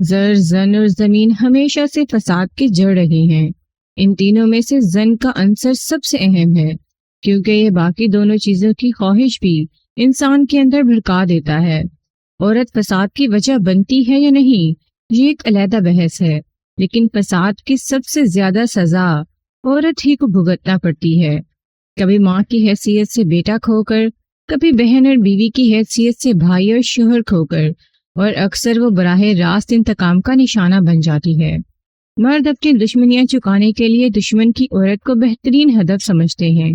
زر، زن اور زمین ہمیشہ سے فساد کی جڑ رہی ہیں۔ ان تینوں میں سے زن کا عنصر سب سے اہم ہے، کیونکہ یہ باقی دونوں چیزوں کی خواہش بھی انسان کے اندر بھڑکا دیتا ہے۔ عورت فساد کی وجہ بنتی ہے یا نہیں، یہ ایک علیحدہ بحث ہے، لیکن فساد کی سب سے زیادہ سزا عورت ہی کو بھگتنا پڑتی ہے۔ کبھی ماں کی حیثیت سے بیٹا کھو کر، کبھی بہن اور بیوی کی حیثیت سے بھائی اور شوہر کھو کر، اور اکثر وہ براہ راست انتقام کا نشانہ بن جاتی ہے۔ مرد اپنی دشمنیاں چکانے کے لیے دشمن کی عورت کو بہترین ہدف سمجھتے ہیں۔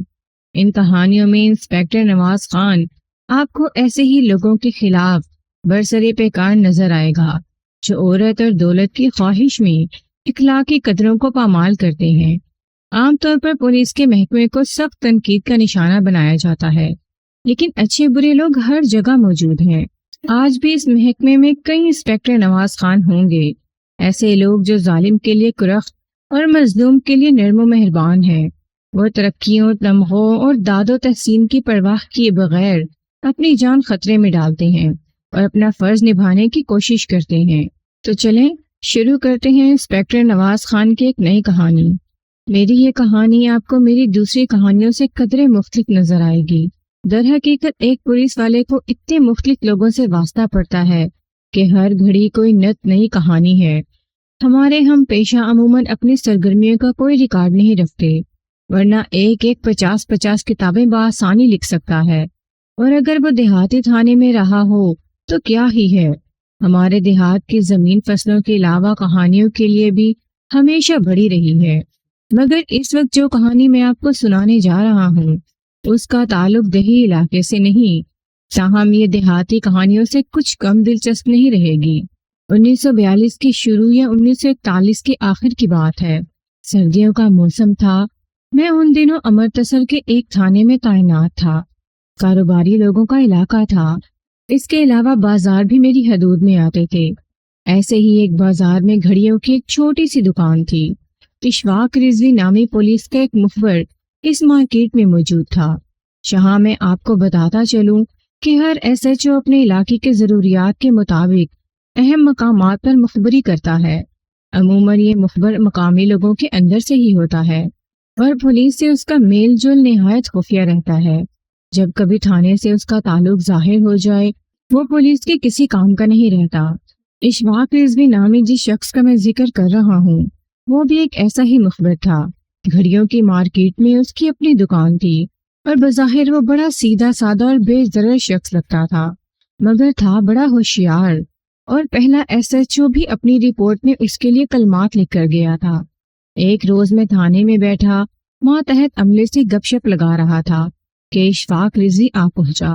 ان کہانیوں میں انسپکٹر نواز خان آپ کو ایسے ہی لوگوں کے خلاف برسرے پیکار نظر آئے گا، جو عورت اور دولت کی خواہش میں اخلاقی قدروں کو پامال کرتے ہیں۔ عام طور پر پولیس کے محکمے کو سخت تنقید کا نشانہ بنایا جاتا ہے، لیکن اچھے برے لوگ ہر جگہ موجود ہیں۔ آج بھی اس محکمے میں کئی انسپکٹر نواز خان ہوں گے، ایسے لوگ جو ظالم کے لیے کرخت اور مظلوم کے لیے نرم و مہربان ہیں۔ وہ ترقیوں، تمغوں اور داد و تحسین کی پرواہ کیے بغیر اپنی جان خطرے میں ڈالتے ہیں اور اپنا فرض نبھانے کی کوشش کرتے ہیں۔ تو چلیں شروع کرتے ہیں انسپکٹر نواز خان کی ایک نئی کہانی۔ میری یہ کہانی آپ کو میری دوسری کہانیوں سے قدرے مختلف نظر آئے گی۔ در حقیقت ایک پولیس والے کو اتنے مختلف لوگوں سے واسطہ پڑتا ہے کہ ہر گھڑی کوئی نئی کہانی ہے۔ ہمارے ہم پیشہ عموماً اپنی سرگرمیوں کا کوئی ریکارڈ نہیں رکھتے، ورنہ ایک 50 کتابیں بآسانی لکھ سکتا ہے، اور اگر وہ دیہاتی تھانے میں رہا ہو تو کیا ہی ہے۔ ہمارے دیہات کی زمین فصلوں کے علاوہ کہانیوں کے لیے بھی ہمیشہ بڑی رہی ہے، مگر اس وقت جو کہانی میں آپ کو سنانے جا رہا ہوں اس کا تعلق دیہی علاقے سے نہیں، تاہم یہ دیہاتی کہانیوں سے کچھ کم دلچسپ نہیں رہے گی۔ 1942 کی شروع یا 1941 کے آخر کی بات ہے۔ سردیوں کا موسم تھا۔ میں ان دنوں امرتسر کے ایک تھانے میں تعینات تھا۔ کاروباری لوگوں کا علاقہ تھا، اس کے علاوہ بازار بھی میری حدود میں آتے تھے۔ ایسے ہی ایک بازار میں گھڑیوں کی ایک چھوٹی سی دکان تھی۔ اشفاق رضوی نامی پولیس کا ایک مخبر اس مارکیٹ میں موجود تھا۔ جہاں میں آپ کو بتاتا چلوں کہ ہر ایس ایچ او اپنے علاقے کے ضروریات کے مطابق اہم مقامات پر مخبری کرتا ہے۔ عموماً یہ مخبر مقامی لوگوں کے اندر سے ہی ہوتا ہے، اور پولیس سے اس کا میل جول نہایت خفیہ رہتا ہے۔ جب کبھی تھانے سے اس کا تعلق ظاہر ہو جائے، وہ پولیس کے کسی کام کا نہیں رہتا۔ اشفاق رضوی نامی جس شخص کا میں ذکر کر رہا ہوں، وہ بھی ایک ایسا ہی مخبر تھا۔ گھڑیوں کی مارکیٹ میں اس کی اپنی دکان تھی، اور بظاہر وہ بڑا سیدھا سادہ اور بے ضرر شخص لگتا تھا، مگر تھا بڑا ہوشیار، اور پہلا ایس ایچ او بھی اپنی رپورٹ میں اس کے لیے کلمات لکھ کر گیا تھا۔ ایک روز میں تھانے میں بیٹھا ماتحت عملے سے گپ شپ لگا رہا تھا کہ اشفاق رضوی آ پہنچا۔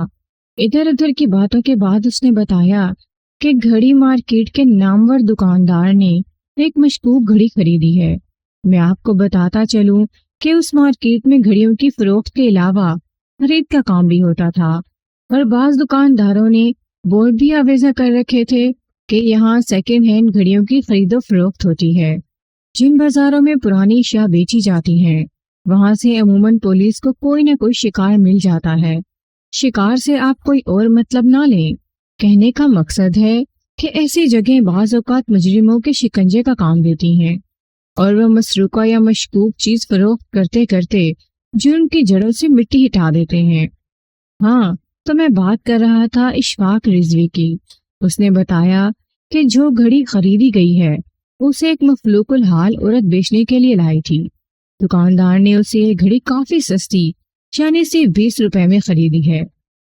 ادھر ادھر کی باتوں کے بعد اس نے بتایا کہ گھڑی مارکیٹ کے نامور دکاندار نے ایک مشکوک گھڑی خریدی ہے۔ میں آپ کو بتاتا چلوں کہ اس مارکیٹ میں گھڑیوں کی فروخت کے علاوہ خرید کا کام بھی ہوتا تھا، اور بعض دکانداروں نے بورڈ بھی آویزہ کر رکھے تھے کہ یہاں سیکنڈ ہینڈ گھڑیوں کی خرید و فروخت ہوتی ہے۔ جن بازاروں میں پرانی اشیاء بیچی جاتی ہیں، وہاں سے عموماً پولیس کو کوئی نہ کوئی شکار مل جاتا ہے۔ شکار سے آپ کوئی اور مطلب نہ لیں، کہنے کا مقصد ہے کہ ایسی جگہیں بعض اوقات مجرموں کے شکنجے کا کام دیتی ہیں، اور وہ مسروقہ یا مشکوک چیز فروخت کرتے کرتے جرم کی جڑوں سے مٹی ہٹا دیتے ہیں۔ ہاں، تو میں بات کر رہا تھا اشفاق رضوی کی۔ اس نے بتایا کہ جو گھڑی خریدی گئی ہے اسے ایک مفلوق الحال عورت بیچنے کے لیے لائی تھی۔ دکاندار نے اسے یہ گھڑی کافی سستی، یعنی صرف 20 روپے میں خریدی ہے،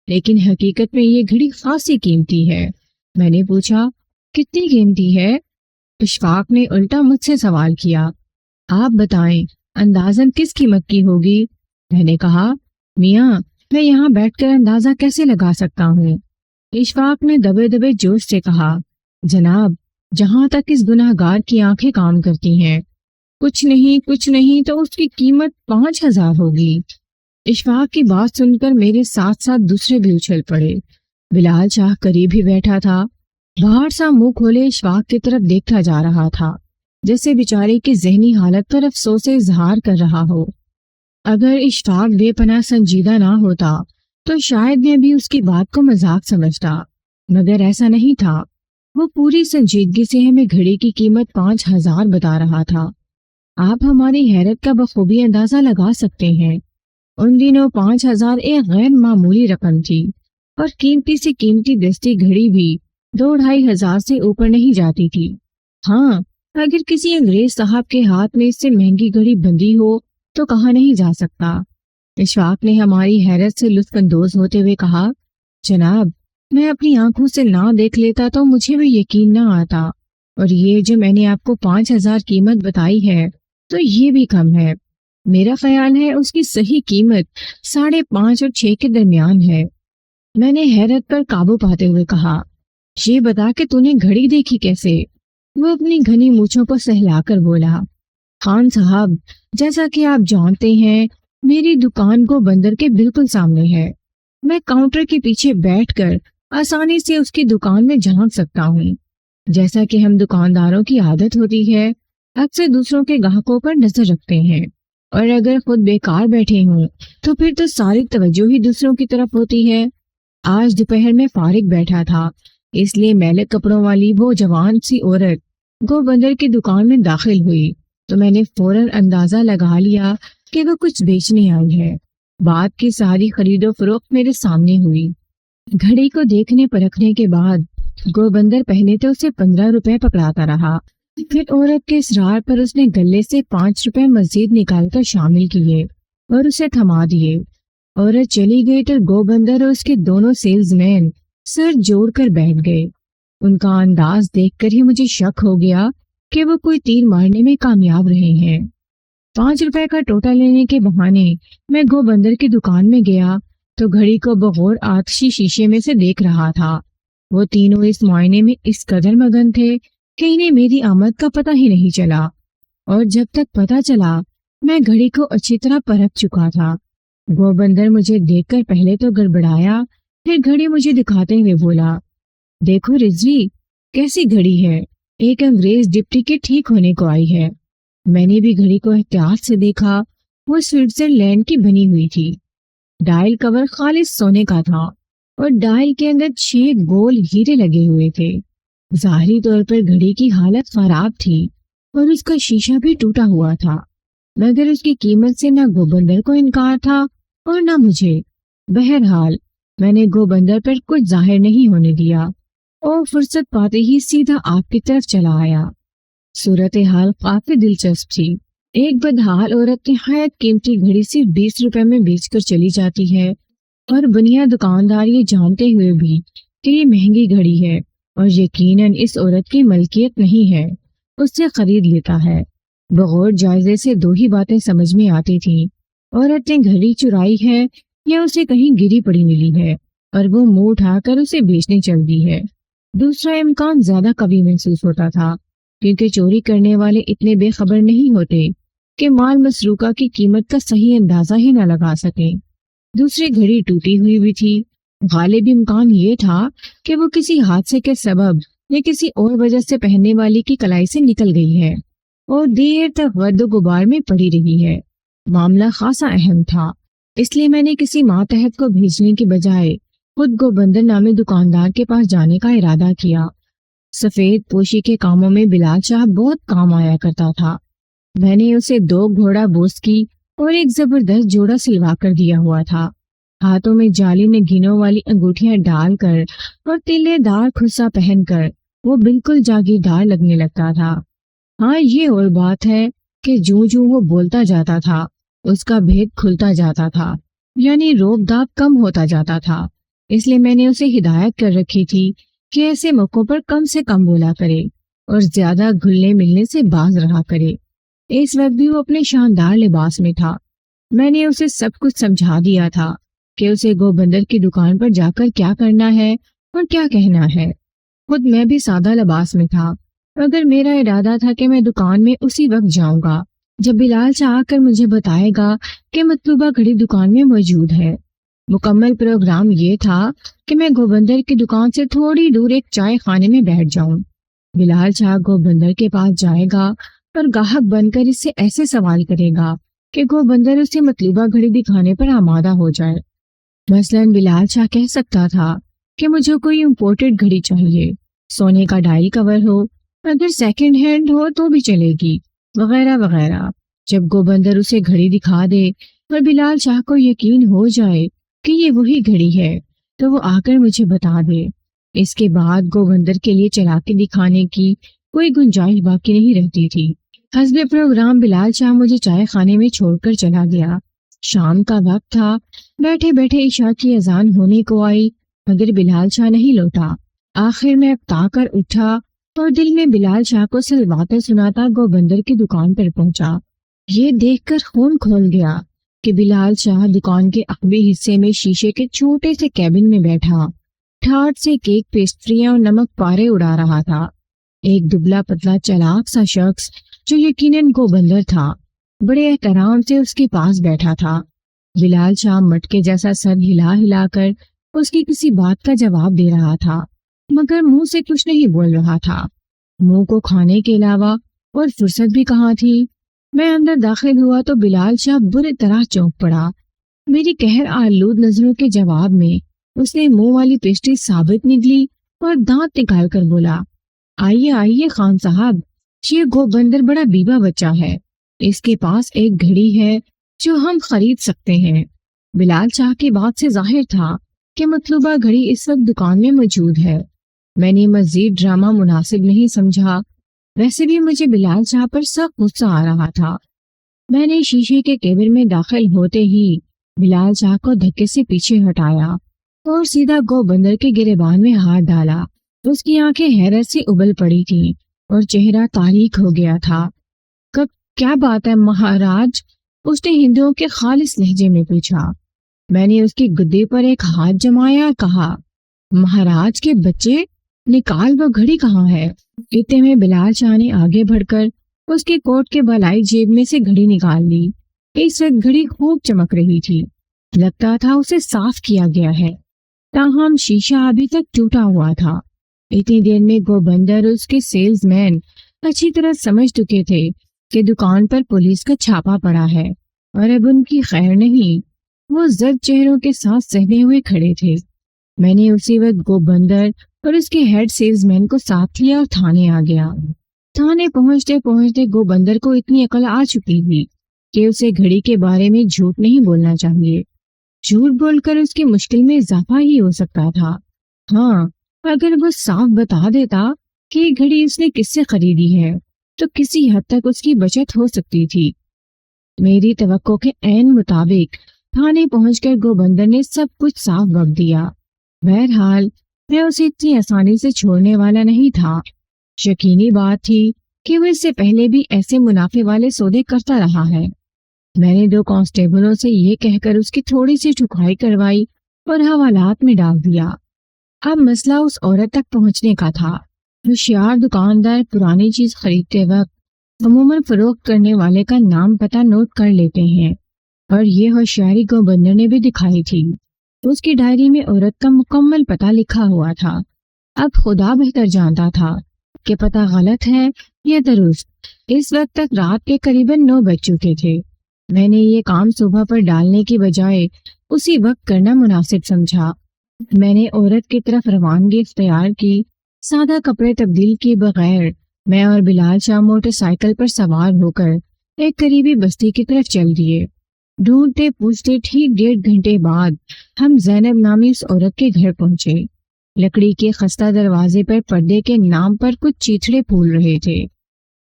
لیکن حقیقت میں یہ گھڑی خاصی قیمتی ہے۔ میں نے پوچھا کتنی قیمتی ہے؟ اشفاق نے الٹا مجھ سے سوال کیا، آپ بتائیں اندازاً کس قیمت کی ہوگی؟ میں نے کہا میاں میں یہاں بیٹھ کر اندازہ کیسے لگا سکتا ہوں؟ اشفاق نے دبے دبے جوش سے کہا، جناب جہاں تک اس گناہ گار کی آنکھیں کام کرتی ہیں، کچھ نہیں تو اس کی قیمت 5000 ہوگی۔ اشفاق کی بات سن کر میرے ساتھ ساتھ دوسرے بھی اچھل پڑے۔ بلال شاہ قریب ہی بیٹھا تھا، باہر سا منہ کھولے اشفاق کی طرف دیکھتا جا رہا تھا، جیسے بیچارے کی ذہنی حالت پر افسوس اظہار کر رہا ہو۔ اگر اشفاق بے پناہ سنجیدہ نہ ہوتا تو شاید میں بھی اس کی بات کو مذاق سمجھتا، مگر ایسا نہیں تھا۔ وہ پوری سنجیدگی سے ہمیں گھڑی کی قیمت 5,000 بتا رہا تھا۔ آپ ہماری حیرت کا بخوبی اندازہ لگا سکتے ہیں۔ ان دنوں 5,000 ایک غیر معمولی رقم تھی، اور قیمتی سے قیمتی دستی گھڑی بھی 2,500 سے اوپر نہیں جاتی تھی۔ ہاں، اگر کسی انگریز صاحب کے ہاتھ میں اس سے مہنگی گھڑی بندھی ہو تو کہا نہیں جا سکتا۔ اشفاق نے ہماری حیرت سے لطف اندوز ہوتے ہوئے کہا، جناب، میں اپنی آنکھوں سے نہ دیکھ لیتا تو مجھے بھی یقین نہ آتا، اور یہ جو میں نے آپ کو 5,000 قیمت بتائی ہے تو یہ بھی کم ہے۔ میرا خیال ہے اس کی صحیح قیمت 5.5 اور 6 کے درمیان ہے۔ میں نے حیرت پر قابو پاتے ہوئے کہا، یہ بتا کہ تو نے گھڑی دیکھی کیسے؟ وہ اپنی گھنی مونچھوں کو سہلا کر بولا، خان صاحب، جیسا کہ آپ جانتے ہیں میری دکان گو بندر کے بالکل سامنے ہے۔ میں کاؤنٹر کے پیچھے بیٹھ کر آسانی سے اس کی دکان میں جھانک سکتا ہوں۔ جیسا کہ ہم دکانداروں کی عادت ہوتی ہے، اکثر دوسروں کے گاہکوں پر نظر رکھتے ہیں، اور اگر خود بیکار بیٹھے ہوں تو پھر تو ساری توجہ ہی دوسروں کی طرف ہوتی ہے۔ آج دوپہر میں فارغ بیٹھا تھا، اس لیے میلے کپڑوں والی وہ جوان سی عورت گو بندر کی دکان میں داخل ہوئی تو میں نے فوراً اندازہ لگا لیا کہ وہ کچھ بیچنے آئی ہے۔ بات کی ساری خرید و فروخت میرے سامنے ہوئی۔ گھڑی کو دیکھنے پرکھنے کے بعد گو بندر پہلے تو اسے 15 روپے پکڑاتا رہا، پھر عورت کے اصرار پر اس نے گلے سے 5 روپے مزید نکال کر شامل کیے اور اسے تھما دیے۔ عورت چلی گئی تو گو بندر اور اس کے دونوں سیلز مین سر جوڑ کر بیٹھ گئے۔ ان کا انداز دیکھ کر ہی مجھے شک ہو گیا کہ وہ کوئی تیر مارنے میں کامیاب رہے ہیں۔ 5 روپے کا ٹوٹا لینے کے بہانے میں گو بندر کی دکان میں گیا تو گھڑی کو بغور آتشی شیشے میں سے دیکھ رہا تھا۔ وہ تینوں اس معائنے میں اس قدر مگن تھے کہ انہیں میری آمد کا پتہ ہی نہیں چلا، اور جب تک پتہ چلا میں گھڑی کو اچھی طرح پرکھ چکا تھا۔ گو بندر مجھے دیکھ کر پہلے تو گڑبڑایا، پھر گھڑی مجھے دکھاتے ہوئے بولا، دیکھو رضوی، کیسی گھڑی ہے، ایک انگریز ڈپٹی کے ٹھیک ہونے کو آئی ہے۔ میں نے بھی گھڑی کو احتیاط سے دیکھا، وہ سوئٹزرلینڈ کی بنی ہوئی تھی۔ ڈائل کور خالص سونے کا تھا اور ڈائل کے اندر 6 گول ہیرے لگے ہوئے تھے۔ ظاہری طور پر گھڑی کی حالت خراب تھی اور اس کا شیشہ بھی ٹوٹا ہوا تھا، مگر اس کی قیمت سے نہ گوبندر کو انکار تھا اور نہ مجھے۔ بہرحال میں نے گوبندر پر کچھ ظاہر نہیں ہونے دیا اور فرصت پاتے ہی سیدھا آپ کی طرف چلا آیا۔ صورتحال کافی دلچسپ تھی۔ ایک بدحال عورت نہایت قیمتی گھڑی صرف 20 روپے میں بیچ کر چلی جاتی ہے، اور بنیا دکاندار یہ جانتے ہوئے بھی کہ یہ مہنگی گھڑی ہے اور یقیناً اس عورت کی ملکیت نہیں ہے، اس سے خرید لیتا ہے۔ بغور جائزے سے 2 ہی باتیں سمجھ میں آتی تھیں، عورت نے گھڑی چرائی ہے یا اسے کہیں گری پڑی ملی ہے اور وہ منہ اٹھا کر اسے بیچنے چل دی ہے۔ دوسرا امکان زیادہ قوی محسوس ہوتا تھا، کیونکہ چوری کرنے والے اتنے بے خبر نہیں ہوتے کہ مال مسروقہ کی قیمت کا صحیح اندازہ ہی نہ لگا سکیں۔ دوسری گھڑی ٹوٹی ہوئی بھی تھی۔ غالب امکان یہ تھا کہ وہ کسی حادثے کے سبب یا کسی اور وجہ سے پہننے والی کی کلائی سے نکل گئی ہے اور دیر تک گرد و غبار میں پڑی رہی ہے۔ معاملہ خاصا اہم تھا، اس لیے میں نے کسی ماتحت کو بھیجنے کے بجائے خود گوبندر نامی دکاندار کے پاس جانے کا ارادہ کیا۔ سفید پوشی کے کاموں میں بلال شاہ بہت کام آیا کرتا تھا۔ میں نے اسے 2 گھوڑا بوسکی اور ایک زبردست جوڑا سلوا کر دیا ہوا تھا۔ ہاتھوں میں جالی نگینوں والی انگوٹھیاں ڈال کر اور تلے دار کھرسا پہن کر وہ بالکل جاگیردار لگنے لگتا تھا۔ ہاں، یہ اور بات ہے کہ جوں وہ بولتا جاتا تھا اس کا بھید کھلتا جاتا تھا، یعنی روب داب کم ہوتا جاتا تھا۔ اس لیے میں نے اسے ہدایت کر رکھی تھی کہ ایسے موقعوں پر کم سے کم بولا کرے اور زیادہ گھلنے ملنے سے باز رہا کرے۔ اس وقت بھی وہ اپنے شاندار لباس میں تھا۔ میں نے اسے سب کچھ سمجھا دیا تھا کہ اسے گوبندر کی دکان پر جا کر کیا کرنا ہے اور کیا کہنا ہے۔ خود میں بھی سادہ لباس میں تھا، مگر میرا ارادہ تھا کہ میں دکان میں اسی وقت جاؤں گا جب بلال شاہ آ کر مجھے بتائے گا کہ مطلوبہ گھڑی دکان میں موجود ہے۔ مکمل پروگرام یہ تھا کہ میں گوبندر کی دکان سے تھوڑی دور ایک چائے خانے میں بیٹھ جاؤں۔ بلال شاہ گوبندر کے پاس جائے گا اور گاہک بن کر اس سے ایسے سوال کرے گا کہ گوبندر اسے مطلوبہ گھڑی دکھانے پر آمادہ ہو جائے۔ مثلاً بلال شاہ کہہ سکتا تھا کہ مجھے کوئی امپورٹڈ گھڑی چاہیے، سونے کا ڈائل کور ہو، اگر سیکنڈ ہینڈ ہو تو بھی چلے گی، وغیرہ وغیرہ۔ جب گوبندر اسے گھڑی دکھا دے اور بلال شاہ کو یقین ہو جائے کہ یہ وہی گھڑی ہے تو وہ آ کر مجھے بتا دے۔ اس کے بعد گوبندر کے لیے چلاکی دکھانے کی کوئی گنجائش باقی نہیں رہتی تھی۔ حسب پروگرام بلال شاہ مجھے چائے خانے میں چھوڑ کر چلا گیا۔ شام کا وقت تھا، بیٹھے بیٹھے عشاء کی اذان ہونے کو آئی مگر بلال شاہ نہیں لوٹا۔ آخر میں اکتا کر اٹھا اور دل میں بلال شاہ کو سلواتیں سناتا گوبندر کی دکان پر پہنچا۔ یہ دیکھ کر خون کھول گیا کہ بلال شاہ دکان کے عقبی حصے میں شیشے کے چھوٹے سے کیبن میں بیٹھا ٹھاٹ سے کیک، پیسٹریاں اور نمک پارے اڑا رہا تھا۔ ایک دبلا پتلا چلاک سا شخص جو یقیناً گوبندر تھا بڑے احترام سے اس کے پاس بیٹھا تھا۔ بلال شاہ مٹکے جیسا سر ہلا ہلا کر اس کی کسی بات کا جواب دے رہا تھا مگر منہ سے کچھ نہیں بول رہا تھا۔ منہ کو کھانے کے علاوہ اور فرصت بھی کہاں تھی۔ میں اندر داخل ہوا تو بلال شاہ بری طرح چونک پڑا۔ میری قہر آلود نظروں کے جواب میں اس نے منہ والی پیسٹری ثابت نگلی اور دانت نکال کر بولا، آئیے آئیے خان صاحب، یہ گوبندر بڑا بیوہ بچہ ہے، اس کے پاس ایک گھڑی ہے جو ہم خرید سکتے ہیں۔ بلال شاہ کی بات سے ظاہر تھا کہ مطلوبہ گھڑی اس وقت دکان میں موجود ہے۔ میں نے مزید ڈرامہ مناسب نہیں سمجھا، ویسے بھی مجھے بلال شاہ پر سخت غصہ آ رہا تھا۔ میں نے شیشے کے کیبن میں داخل ہوتے ہی بلال شاہ کو دھکے سے پیچھے ہٹایا اور سیدھا گوبندر کے گریبان میں ہاتھ ڈالا۔ اس کی آنکھیں حیرت سے ابل پڑی تھیں اور چہرہ تاریک ہو گیا تھا۔ کیا بات ہے مہاراج؟ اس نے ہندوؤں کے خالص لہجے میں پوچھا۔ میں نے اس کی گدے پر ایک ہاتھ جمایا اور کہا، مہاراج کے بچے، نکال وہ گھڑی کہاں ہے؟ اتنے میں بلال شاہ نے آگے بڑھ کر اس کے کوٹ کے بالائی جیب میں سے گھڑی نکال لی۔ اس وقت گھڑی خوب چمک رہی تھی، لگتا تھا اسے صاف کیا گیا ہے، تاہم شیشہ ابھی تک ٹوٹا ہوا تھا۔ اتنی دیر میں گوبندر اور اس کے سیلز مین اچھی طرح سمجھ چکے تھے کہ دکان پر پولیس کا چھاپا پڑا ہے اور اب ان کی خیر نہیں۔ وہ زرد چہروں کے ساتھ سہمے ہوئے کھڑے تھے۔ میں نے اسی وقت گوبندر اور اس کے ہیڈ سیلز مین کو ساتھ لیا اور تھانے آ گیا۔ تھانے پہنچتے پہنچتے گوبندر کو اتنی عقل آ چکی تھی کہ اسے گھڑی کے بارے میں جھوٹ نہیں بولنا چاہیے۔ جھوٹ بول کر اس کی مشکل میں اضافہ ہی ہو سکتا تھا۔ ہاں، اگر وہ صاف بتا دیتا کہ یہ گھڑی اس نے کس سے خریدی ہے تو کسی حد تک اس کی بچت ہو سکتی تھی۔ میری توقع کے عین مطابق تھانے پہنچ کر گوبندر نے سب کچھ صاف بک دیا۔ بہرحال میں اسے اتنی آسانی سے چھوڑنے والا نہیں تھا۔ یقینی بات تھی کہ وہ اس سے پہلے بھی ایسے منافع والے سودے کرتا رہا ہے۔ میں نے 2 کانسٹیبلوں سے یہ کہہ کر اس کی تھوڑی سی ٹھکائی کروائی اور حوالات میں ڈال دیا۔ اب مسئلہ اس عورت تک پہنچنے کا تھا۔ ہوشیار دکاندار پرانی چیز خریدتے وقت عموماً فروخت کرنے والے کا نام پتہ نوٹ کر لیتے ہیں، اور یہ ہوشیاری گوبندر نے بھی دکھائی تھی۔ اس کی ڈائری میں عورت کا مکمل پتہ لکھا ہوا تھا۔ اب خدا بہتر جانتا تھا کہ پتہ غلط ہے یا درست۔ اس وقت تک رات کے قریباً 9 بج چکے تھے۔ میں نے یہ کام صبح پر ڈالنے کی بجائے اسی وقت کرنا مناسب سمجھا۔ میں نے عورت کی طرف روانگی اختیار کی۔ سادہ کپڑے تبدیل کیے بغیر میں اور بلال شاہ موٹر سائیکل پر سوار ہو کر ایک قریبی بستی کی طرف چل دیے۔ ڈھونڈتے پوچھتے ٹھیک 1.5 گھنٹے بعد ہم زینب نامی اس عورت کے گھر پہنچے۔ لکڑی کے خستہ دروازے پر پردے کے نام پر کچھ چیتھڑے پھول رہے تھے۔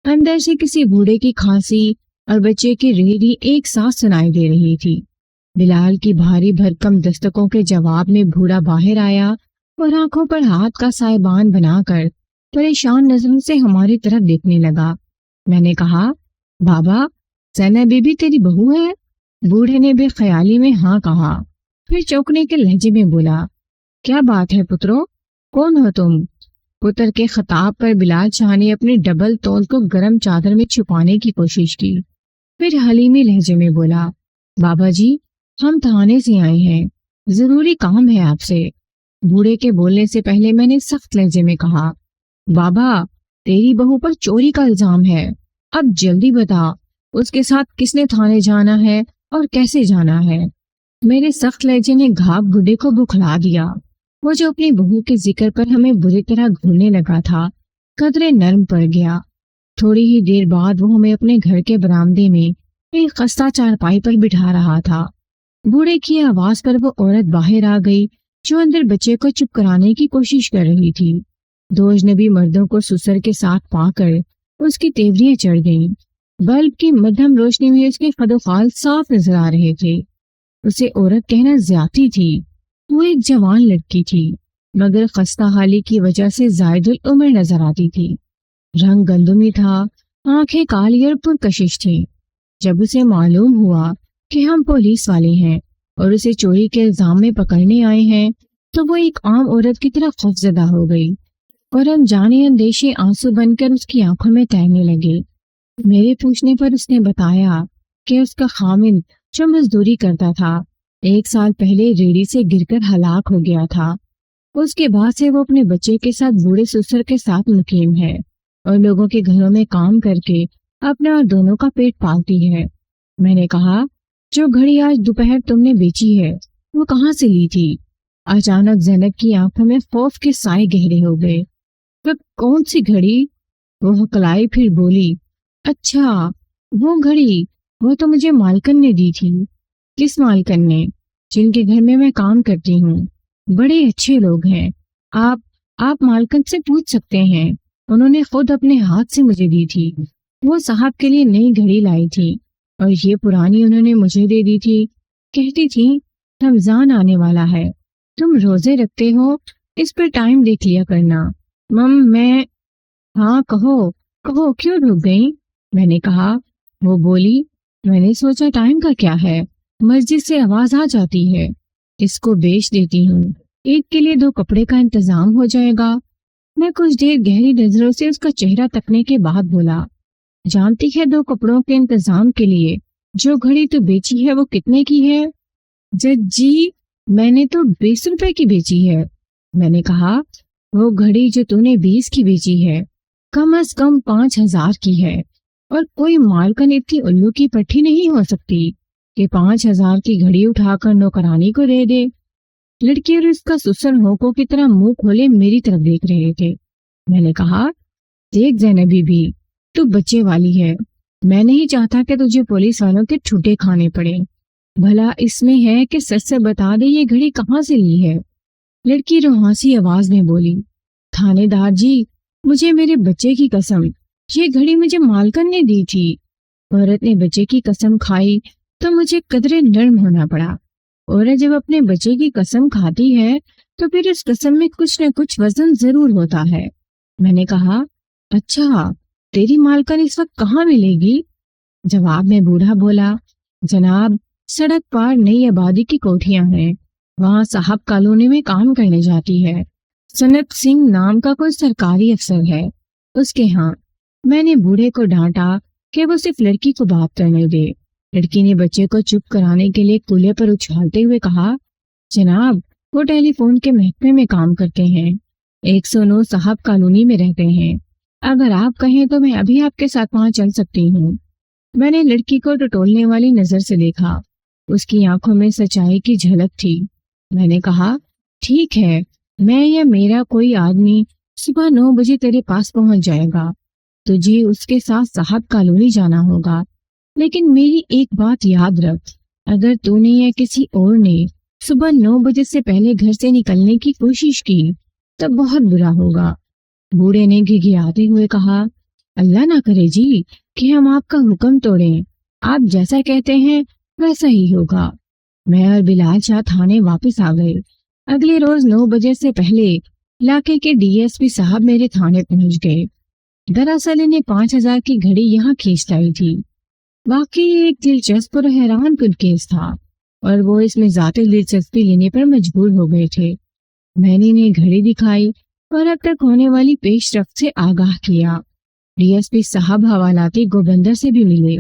اندر سے کسی بوڑھے کی کھانسی اور بچے کی ریڑھی ایک ساتھ سنائی دے رہی تھی۔ بلال کی بھاری بھرکم دستکوں کے جواب میں بوڑھا باہر آیا اور آنکھوں پر ہاتھ کا سائبان بنا کر پریشان نظروں سے ہماری طرف دیکھنے لگا۔ میں نے کہا، بابا، زینب بی بی تیری بہو ہے؟ بوڑھے نے بے خیالی میں ہاں کہا، پھر چوکنے کے لہجے میں بولا، کیا بات ہے پترو، کون ہو تم؟ پتر کے خطاب پر بلال شاہ نے اپنی ڈبل تول کو گرم چادر میں چھپانے کی کوشش کی، پھر حلیمی لہجے میں بولا، بابا جی، ہم تھانے سے آئے ہیں، ضروری کام ہے آپ سے۔ بوڑھے کے بولنے سے پہلے میں نے سخت لہجے میں کہا، بابا، تیری بہو پر چوری کا الزام ہے، اب جلدی بتا اس کے ساتھ کس نے تھانے جانا ہے اور کیسے جانا ہے۔ میرے سخت لہجے نے گھاپ بوڑھے کو بکھلا دیا۔ وہ جو اپنی بہو کے ذکر پر ہمیں بری طرح گھورنے لگا تھا قدرے نرم پڑ گیا۔ تھوڑی ہی دیر بعد وہ ہمیں اپنے گھر کے برآمدے میں ایک خستہ چارپائی پر بٹھا رہا تھا۔ بوڑھے کی آواز پر وہ عورت باہر آ گئی جو اندر بچے کو چپ کرانے کی کوشش کر رہی تھی۔ دو اجنبی مردوں کو سسر کے ساتھ پا کر اس کی تیوریاں چڑھ گئیں۔ بلب کی مدھم روشنی میں اس کے قد و خال صاف نظر آ رہے تھے۔ اسے عورت کہنا زیادتی تھی۔ وہ ایک جوان لڑکی تھی مگر خستہ حالی کی وجہ سے زائد العمر نظر آتی تھی۔ رنگ گندمی تھا، آنکھیں کالی اور پرکشش تھیں۔ جب اسے معلوم ہوا کہ ہم پولیس والے ہیں اور اسے چوری کے الزام میں پکڑنے آئے ہیں تو وہ ایک عام عورت کی طرح خوفزدہ ہو گئی اور انجانے اندیشے آنسو بن کر اس کی آنکھوں میں تیرنے لگے۔ میرے پوچھنے پر اس نے بتایا کہ اس کا خامند جو مزدوری کرتا تھا 1 سال پہلے ریڑھی سے گر کر ہلاک ہو گیا تھا۔ اس کے بعد سے وہ اپنے بچے کے ساتھ بوڑھے سسر کے ساتھ مقیم ہے اور لوگوں کے گھروں میں کام کر کے اپنا اور دونوں کا پیٹ پالتی ہے۔ میں نے کہا، جو گھڑی آج دوپہر تم نے بیچی ہے وہ کہاں سے لی تھی؟ اچانک زینب کی آنکھوں میں خوف کے سائے گہرے ہو گئے۔ وہ کون سی گھڑی؟ وہ ہکلائی پھر بولی، اچھا وہ گھڑی، وہ تو مجھے مالکن نے دی تھی۔ کس مالکن نے؟ جن کے گھر میں کام کرتی ہوں، بڑے اچھے لوگ ہیں۔ آپ مالکن سے پوچھ سکتے ہیں، انہوں نے خود اپنے ہاتھ سے مجھے دی تھی۔ وہ صاحب کے لیے نئی گھڑی لائی تھی اور یہ پرانی انہوں نے مجھے دے دی تھی۔ کہتی تھی رمضان آنے والا ہے، تم روزے رکھتے ہو، اس پر ٹائم دیکھ لیا کرنا۔ میں ہاں کہو کیوں رک گئی؟ میں نے کہا۔ وہ بولی، میں نے سوچا ٹائم کا کیا ہے، مسجد سے آواز آ جاتی ہے، اس کو بیچ دیتی ہوں، عید کے لیے 2 کپڑے کا انتظام ہو جائے گا۔ میں کچھ دیر گہری نظروں سے اس کا چہرہ تکنے کے بعد بولا، جانتی ہے 2 کپڑوں کے انتظام کے لیے جو گھڑی تو بیچی ہے وہ کتنے کی ہے؟ جی میں نے تو 20 روپے کی بیچی ہے۔ میں نے کہا، وہ گھڑی جو تو نے 20 کی بیچی ہے کم از کم 5000 کی ہے، اور کوئی مالکن اتنی الو کی پٹھی نہیں ہو سکتی کہ 5000 کی گھڑی اٹھا کر نوکرانی کو دے دے۔ لڑکی اور اس کا سسر ہونکوں کی طرح منہ کھولے میری طرف دیکھ رہے تھے۔ میں نے کہا، دیکھ زینبی بھی، تو بچے والی ہے، میں نہیں چاہتا کہ تجھے پولیس والوں کے ٹھوٹے کھانے پڑے۔ بھلا اس میں ہے کہ سچ سے بتا دے یہ گھڑی کہاں سے لی ہے۔ لڑکی روحانسی آواز میں بولی، تھانے دار جی، مجھے میرے بچے کی قسم، یہ گھڑی مجھے مالکن نے دی تھی۔ عورت نے بچے کی قسم کھائی تو مجھے قدرے نرم ہونا پڑا۔ عورت جب اپنے بچے کی قسم کھاتی ہے تو پھر اس قسم میں کچھ نہ کچھ وزن ضرور ہوتا ہے۔ میں نے کہا، اچھا تیری مالکن اس وقت کہاں ملے گی؟ جواب میں بوڑھا بولا، جناب سڑک پار نئی آبادی کی کوٹھیاں ہیں، وہاں صاحب کالونی میں کام کرنے جاتی ہے، سنت سنگھ نام کا کوئی سرکاری افسر ہے اس کے ہاں۔ میں نے بوڑھے کو ڈانٹا کہ وہ صرف لڑکی کو بات کرنے دے۔ لڑکی نے بچے کو چپ کرانے کے لیے کولے پر اچھالتے ہوئے کہا، جناب وہ ٹیلی فون کے محکمے میں کام کرتے ہیں، 109 صاحب کالونی میں رہتے ہیں، اگر آپ کہیں تو میں ابھی آپ کے ساتھ وہاں چل سکتی ہوں۔ میں نے لڑکی کو ٹٹولنے والی نظر سے دیکھا، اس کی آنکھوں میں سچائی کی جھلک تھی۔ میں نے کہا، ٹھیک ہے، میں یا میرا کوئی آدمی صبح 9 بجے تیرے پاس پہنچ جائے گا، تجھے اس کے ساتھ صاحب کالونی جانا ہوگا، لیکن میری ایک بات یاد رکھ، اگر تو نے یا کسی اور نے صبح 9 بجے سے پہلے گھر سے نکلنے کی کوشش کی تو بہت برا ہوگا۔ بوڑھے نے گھگھیاتے ہوئے کہا، اللہ نہ کرے جی کہ ہم آپ کا حکم توڑیں، آپ جیسا کہتے ہیں ویسا ہی ہوگا۔ میں اور بلال شاہ تھانے واپس آ گئے۔ اگلے روز 9 بجے سے پہلے علاقے کے ڈی ایس پی صاحب میرے تھانے پہنچ گئے۔ دراصل انہیں 5000 کی گھڑی یہاں کھینچ لائی تھی۔ واقعی ایک دلچسپ اور حیران کن کیس تھا اور وہ اس میں ذاتی دلچسپی لینے پر مجبور ہو گئے تھے۔ میں نے انہیں گھڑی دکھائی اور اب تک ہونے والی پیش رفت سے آگاہ کیا۔ ڈی ایس پی صاحب حوالاتی گوبندر سے بھی ملے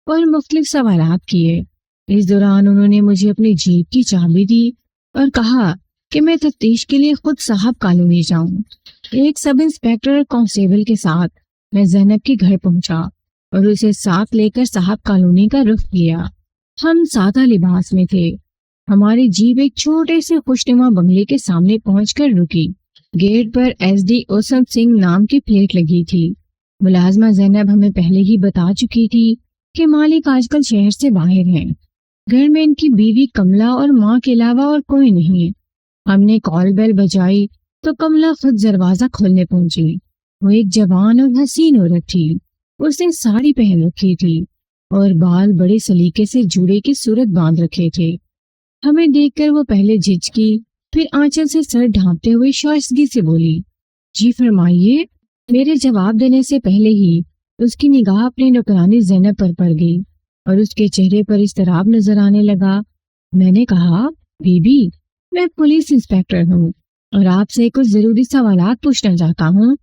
اور مختلف سوالات کیے۔ اس دوران انہوں نے مجھے اپنی جیپ کی چابی دی اور کہا کہ میں تفتیش کے لیے خود صاحب کالونی جاؤں۔ ایک سب انسپیکٹر اور کانسٹیبل کے ساتھ میں زینب کے گھر پہنچا اور اسے ساتھ لے کر صاحب کالونی کا رخ کیا۔ ہم سادہ لباس میں تھے، ہماری جیپ ایک چھوٹے سے خوشنما بنگلے کے سامنے پہنچ کر رکی۔ گیٹ پر ایس ڈی اوسم سنگھ نام کی پلیٹ لگی تھی۔ ملازمہ زینب ہمیں پہلے ہی بتا چکی تھی کہ مالک آج کل شہر سے باہر ہیں۔ گھر میں ان کی بیوی کملا اور ماں کے علاوہ اور کوئی نہیں۔ ہم نے کال بیل بجائی تو کملا خود دروازہ کھولنے پہنچی۔ وہ ایک جوان اور حسین عورت تھی۔ اس نے ساڑی پہن رکھی تھی اور بال بڑے سلیقے سے جوڑے کی صورت باندھ رکھے تھے۔ ہمیں دیکھ کر وہ پہلے جھجکی، پھر آنچل سے سر ڈھانپتے ہوئے شائستگی سے بولی، جی فرمائیے۔ میرے جواب دینے سے پہلے ہی اس کی نگاہ اپنی نوکرانی زینب پر پڑ گئی اور اس کے چہرے پر اضطراب نظر آنے لگا۔ میں نے کہا، بی بی، میں پولیس انسپیکٹر ہوں اور آپ سے کچھ ضروری سوالات پوچھنا چاہتا ہوں۔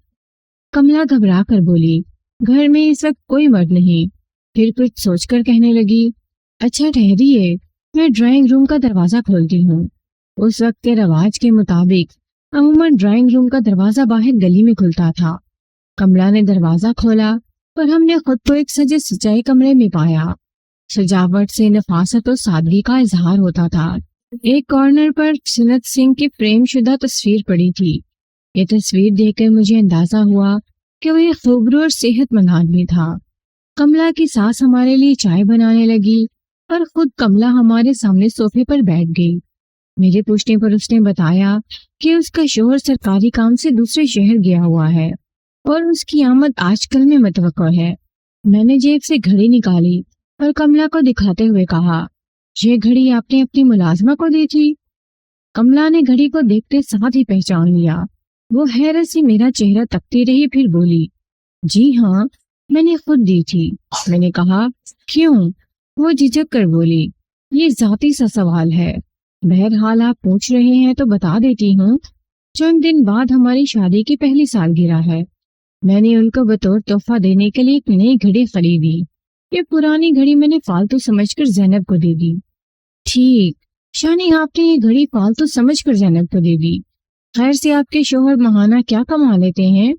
کملا گھبرا کر بولی، گھر میں اس وقت کوئی مرد نہیں۔ پھر کچھ سوچ کر کہنے لگی، اچھا ٹھہریے، میں ڈرائنگ روم کا دروازہ کھولتی ہوں۔ اس وقت کے رواج کے مطابق عموماً ڈرائنگ روم کا دروازہ باہر گلی میں کھلتا تھا۔ کملا نے دروازہ کھولا اور ہم نے خود کو ایک سجے سجائے کمرے میں پایا۔ سجاوٹ سے نفاست اور سادگی کا اظہار ہوتا تھا۔ ایک کارنر پر سنت سنگھ کی فریم شدہ تصویر پڑی تھی۔ یہ تصویر دیکھ کر مجھے اندازہ ہوا کہ وہ ایک خوبصورت اور صحت مند آدمی تھا۔ کملا کی ساس ہمارے لیے چائے بنانے لگی اور خود کملا ہمارے سامنے صوفے پر بیٹھ گئی۔ میرے پوچھنے پر اس نے بتایا کہ اس کا شوہر سرکاری کام سے دوسرے شہر گیا ہوا ہے اور اس کی آمد آج کل میں متوقع ہے۔ میں نے جیب سے گھڑی نکالی اور کملا کو دکھاتے ہوئے کہا، یہ گھڑی آپ نے اپنی ملازمہ کو دی تھی؟ کملا نے گھڑی کو دیکھتے ساتھ ہی پہچان لیا۔ وہ حیرت سے میرا چہرہ تکتی رہی، پھر بولی، جی ہاں، میں نے خود دی تھی۔ میں نے کہا، کیوں؟ وہ جھجک کر بولی، یہ ذاتی سا سوال ہے، بہرحال آپ پوچھ رہے ہیں تو بتا دیتی ہوں۔ چند دن بعد ہماری شادی کی پہلی سالگرہ ہے۔ میں نے ان کو بطور تحفہ دینے کے لیے ایک نئی گھڑی خریدی۔ یہ پرانی گھڑی میں نے فالتو سمجھ کر زینب کو دے دی۔ ٹھیک، شانی آپ نے یہ گھڑی فالتو سمجھ کر زینب کو دے دی۔ خیر سے آپ کے شوہر ماہانہ کیا کما لیتے ہیں؟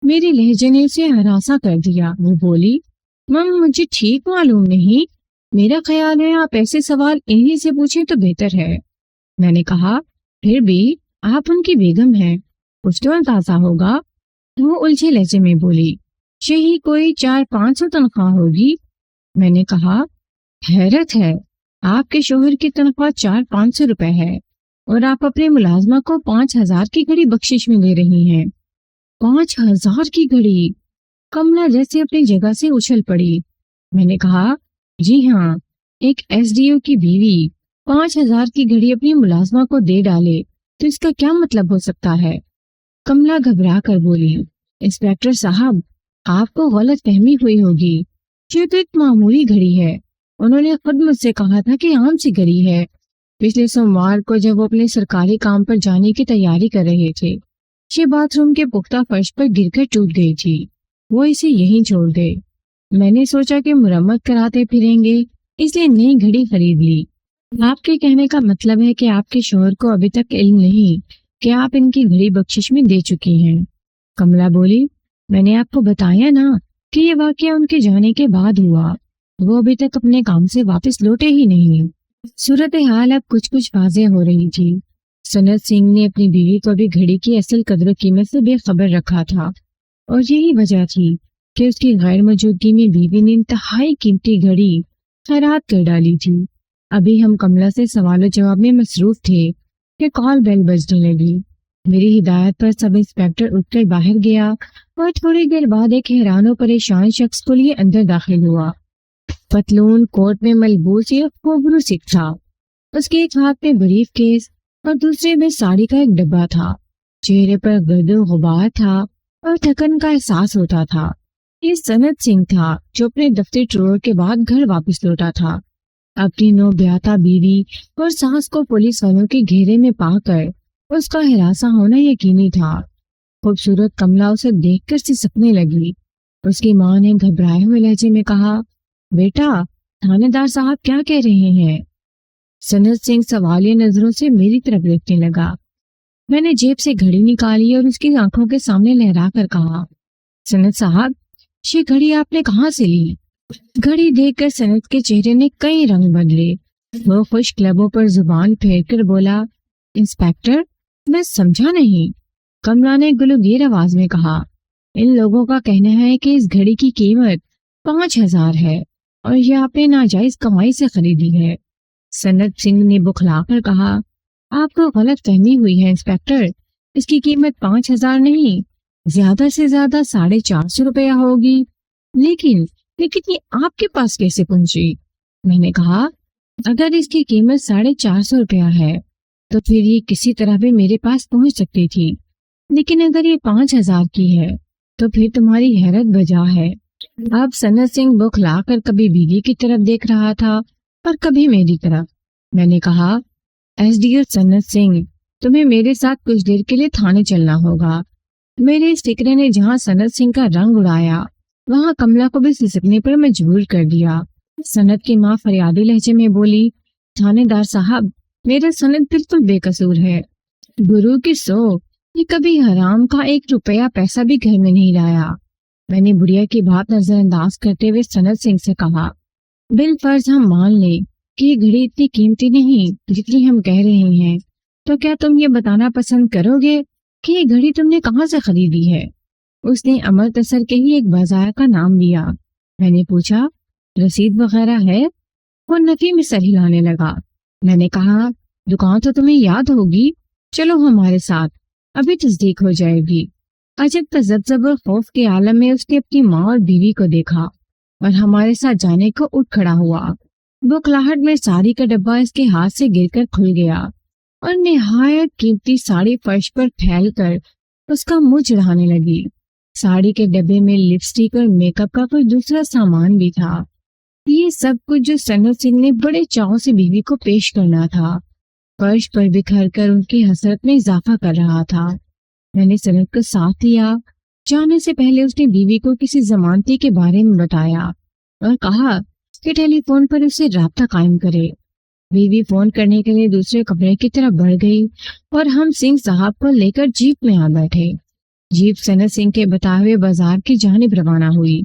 میری لہجے نے اسے ہراساں کر دیا۔ وہ بولی، مجھے ٹھیک معلوم نہیں، میرا خیال ہے آپ ایسے سوال انہی سے پوچھیں تو بہتر ہے۔ میں نے کہا، پھر بھی آپ ان کی بیگم ہیں، کچھ تو اندازہ ہوگا۔ وہ الجھے لہجے میں بولی، یہی کوئی 400-500 تنخواہ ہوگی۔ میں نے کہا، حیرت ہے، آپ کے شوہر کی تنخواہ 400-500 روپے ہے اور آپ اپنے ملازمہ کو 5000 کی گھڑی بخشش میں دے رہی ہیں۔ 5000 کی گھڑی؟ کملا جیسے اپنی جگہ سے اچھل پڑی۔ میں نے کہا، جی ہاں، ایک ایس ڈی او کی بیوی 5000 کی گھڑی اپنی ملازمہ کو دے ڈالے تو اس کا کیا مطلب ہو سکتا ہے؟ کملا گھبرا کر بولی، انسپیکٹر صاحب، آپ کو غلط فہمی ہوئی ہوگی، یہ تو ایک معمولی گھڑی ہے۔ انہوں نے خود مجھ سے کہا تھا کہ عام سی گھڑی ہے۔ پچھلے سوموار کو جب وہ اپنے سرکاری کام پر جانے کی تیاری کر رہے تھے، یہ باتھ روم کے پختہ فرش پر گر کر ٹوٹ گئی تھی۔ وہ اسے یہیں چھوڑ گئے۔ میں نے سوچا کہ مرمت کراتے پھریں گے، اس لیے نئی گھڑی خرید لی۔ آپ کے کہنے کا مطلب ہے کہ آپ کے شوہر کو ابھی تک علم نہیں کہ آپ ان کی گھڑی بخشش میں دے چکی ہیں؟ کملا بولی، میں نے آپ کو بتایا نا کہ یہ واقعہ ان کے جانے کے بعد ہوا۔ وہ ابھی تک اپنے کام سے واپس لوٹے ہی نہیں۔ صورتحال اب کچھ واضح ہو رہی تھی۔ سنت سنگھ نے اپنی بیوی کو بھی گھڑی کی اصل قدر و قیمت سے بے خبر رکھا تھا اور یہی وجہ تھی کہ اس کی غیر موجودگی میں بیوی نے انتہائی قیمتی گھڑی خیرات کر ڈالی تھی۔ ابھی ہم کملا سے سوال و جواب میں مصروف تھے کہ کال بیل بجنے لگی۔ میری ہدایت پر سب انسپیکٹر اٹھ کر باہر گیا اور تھوڑی دیر بعد ایک حیران و پریشان شخص کو لیے اندر داخل ہوا۔ پتلون کوٹ میں ملبوس ایک خوبرو سکھ تھا۔ اس کے ایک ہاتھ میں بریف کیس اور دوسرے میں ساڑی کا ایک ڈبہ تھا۔ چہرے پر گرد و غبار تھا اور تھکن کا احساس ہوتا تھا۔ یہ سنت سنگھ تھا جو اپنے دفتری ٹور کے بعد گھر واپس لوٹا تھا۔ اپنی نو بیاتا بیوی اور ساس کو پولیس والوں کے گھیرے میں پا کر اس کا ہراساں ہونا یقینی تھا۔ خوبصورت کملا اسے دیکھ کر سسکنے لگی۔ اس کی ماں نے گھبرائے ہوئے لہجے میں کہا، بیٹا، تھانے دار صاحب کیا کہہ رہے ہیں؟ سنت سنگھ سوالیہ نظروں سے میری طرف دیکھنے لگا۔ میں نے جیب سے گھڑی نکالی اور اس کی آنکھوں کے سامنے لہرا کر کہا، سنت صاحب، یہ گھڑی آپ نے کہاں سے لی؟ گھڑی دیکھ کر سنت کے چہرے نے کئی رنگ بدلے۔ وہ خوش کلبوں پر زبان پھیر کر بولا، انسپیکٹر میں سمجھا نہیں۔ کملا نے گلوگیر آواز میں کہا، ان لوگوں کا کہنا ہے کہ اس گھڑی کی قیمت 5,000 ہے اور یہ آپ نے ناجائز کمائی سے خریدی ہے۔ سنت سنگھ نے بخلا کر کہا، آپ کو غلط فہمی ہوئی ہے انسپیکٹر، اس کی قیمت 5,000 نہیں، زیادہ سے زیادہ 450 روپیہ ہوگی۔ لیکن یہ آپ کے پاس کیسے پہنچی؟ میں نے کہا، اگر اس کی قیمت 450 روپیہ ہے تو پھر یہ کسی طرح بھی میرے پاس پہنچ سکتی تھی، لیکن اگر یہ 5,000 کی ہے تو پھر تمہاری حیرت بجا ہے۔ اب سنت سنگھ بخلا کر کبھی بیوی کی طرف دیکھ رہا تھا اور کبھی میری طرف۔ میں نے کہا، ایس ڈی او سنت سنگھ، تمہیں میرے ساتھ کچھ دیر کے لیے تھانے چلنا ہوگا۔ میرے اس فکرے نے جہاں سنت سنگھ کا رنگ اڑایا وہاں کملا کو بھی سسکنے پر مجبور کر دیا۔ سنت کی ماں فریادی لہجے میں بولی، تھانے دار صاحب، میرا سنت بالکل بے قصور ہے۔ گرو کی سو، یہ کبھی حرام کا 1 روپیہ پیسہ بھی گھر میں نہیں لایا۔ میں نے بڑھیا کی بات نظر انداز کرتے ہوئے سنت سنگھ سے کہا، بالفرض ہم مان لیں کہ یہ گھڑی اتنی قیمتی نہیں جتنی ہم کہہ رہے ہیں، تو کیا تم یہ بتانا پسند کرو گے کہ یہ گھڑی تم نے کہاں سے خریدی ہے؟ اس نے امرتسر کے ہی ایک بازار کا نام لیا۔ میں نے پوچھا، رسید وغیرہ ہے؟ وہ نفی میں سر ہلانے لگا۔ میں نے کہا، دکان تو تمہیں یاد ہوگی، چلو ہمارے ساتھ، ابھی تصدیق ہو جائے گی۔ عجب تذبذب اور خوف کے عالم میں اس نے اپنی ماں اور بیوی کو دیکھا اور ہمارے ساتھ جانے کو اٹھ کھڑا ہوا۔ بخلاہٹ میں ساڑی کا ڈبہ اس کے ہاتھ سے گر کر کھل گیا اور نہایت قیمتی ساڑی فرش پر پھیل کر اس کا منہ چڑھانے لگی۔ ساڑی کے ڈبے میں لپسٹک اور میک اپ کا کوئی دوسرا سامان بھی تھا۔ یہ سب کچھ جو سنت سنگھ نے بڑے چاؤ سے بیوی کو پیش کرنا تھا، فرش پر بکھر کر ان کی حسرت میں اضافہ کر رہا تھا۔ میں نے سنت کو ساتھ لیا۔ جانے سے پہلے اس نے بیوی کو کسی ضمانتی کے بارے میں بتایا اور کہا کہ ٹیلی فون پر اسے رابطہ قائم کرے۔ بیوی فون کرنے کے لیے دوسرے کمرے کی طرف بڑھ گئی اور ہم سنگھ صاحب کو لے کر جیپ میں آ بیٹھے۔ جیپ سنت سنگھ کے بتائے ہوئے بازار کی جانب روانہ ہوئی،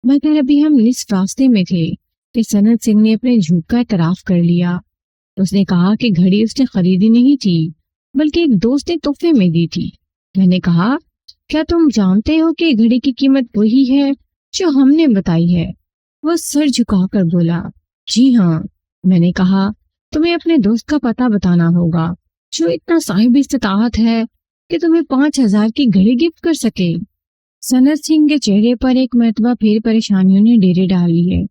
مگر ابھی ہم نصف راستے میں تھے کہ سنت سنگھ نے اپنے جھوٹ کا اعتراف کر لیا۔ اس نے کہا کہ گھڑی اس نے خریدی نہیں تھی بلکہ ایک دوست نے تحفے میں دی تھی۔ میں نے کہا، کیا تم جانتے ہو کہ گھڑی کی قیمت وہی ہے جو ہم نے بتائی ہے؟ وہ سر جھکا کر بولا، جی ہاں۔ میں نے کہا، تمہیں اپنے دوست کا پتہ بتانا ہوگا جو اتنا صاحب استطاعت ہے کہ تمہیں 5,000 کی گھڑی گفٹ کر سکے۔ سنت سنگھ کے چہرے پر ایک مرتبہ پھر پریشانیوں نے ڈیرے ڈال لیے۔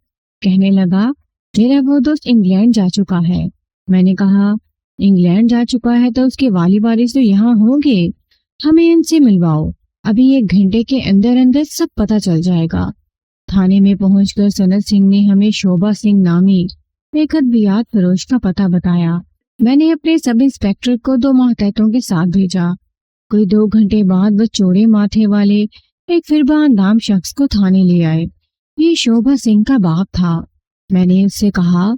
کہنے لگا، میرا وہ دوست انگلینڈ جا چکا ہے۔ میں نے کہا، انگلینڈ جا چکا ہے تو اس کے والد وارث تو یہاں ہوں گے، ہمیں ان سے ملواؤ، ابھی 1 گھنٹے کے اندر اندر سب پتہ چل جائے گا۔ تھانے میں پہنچ کر سنت سنگھ نے ہمیں شوبھا سنگھ نامی ایک ادویات فروش کا پتہ بتایا۔ میں نے اپنے سب انسپیکٹر کو 2 ماتحتوں کے ساتھ بھیجا۔ کوئی 2 گھنٹے بعد وہ چوڑے ماتھے والے ایک فربا اندام شخص کو تھانے لے آئے۔ یہ شوبھا سنگھ کا باپ تھا۔ میں نے اس سے کہا،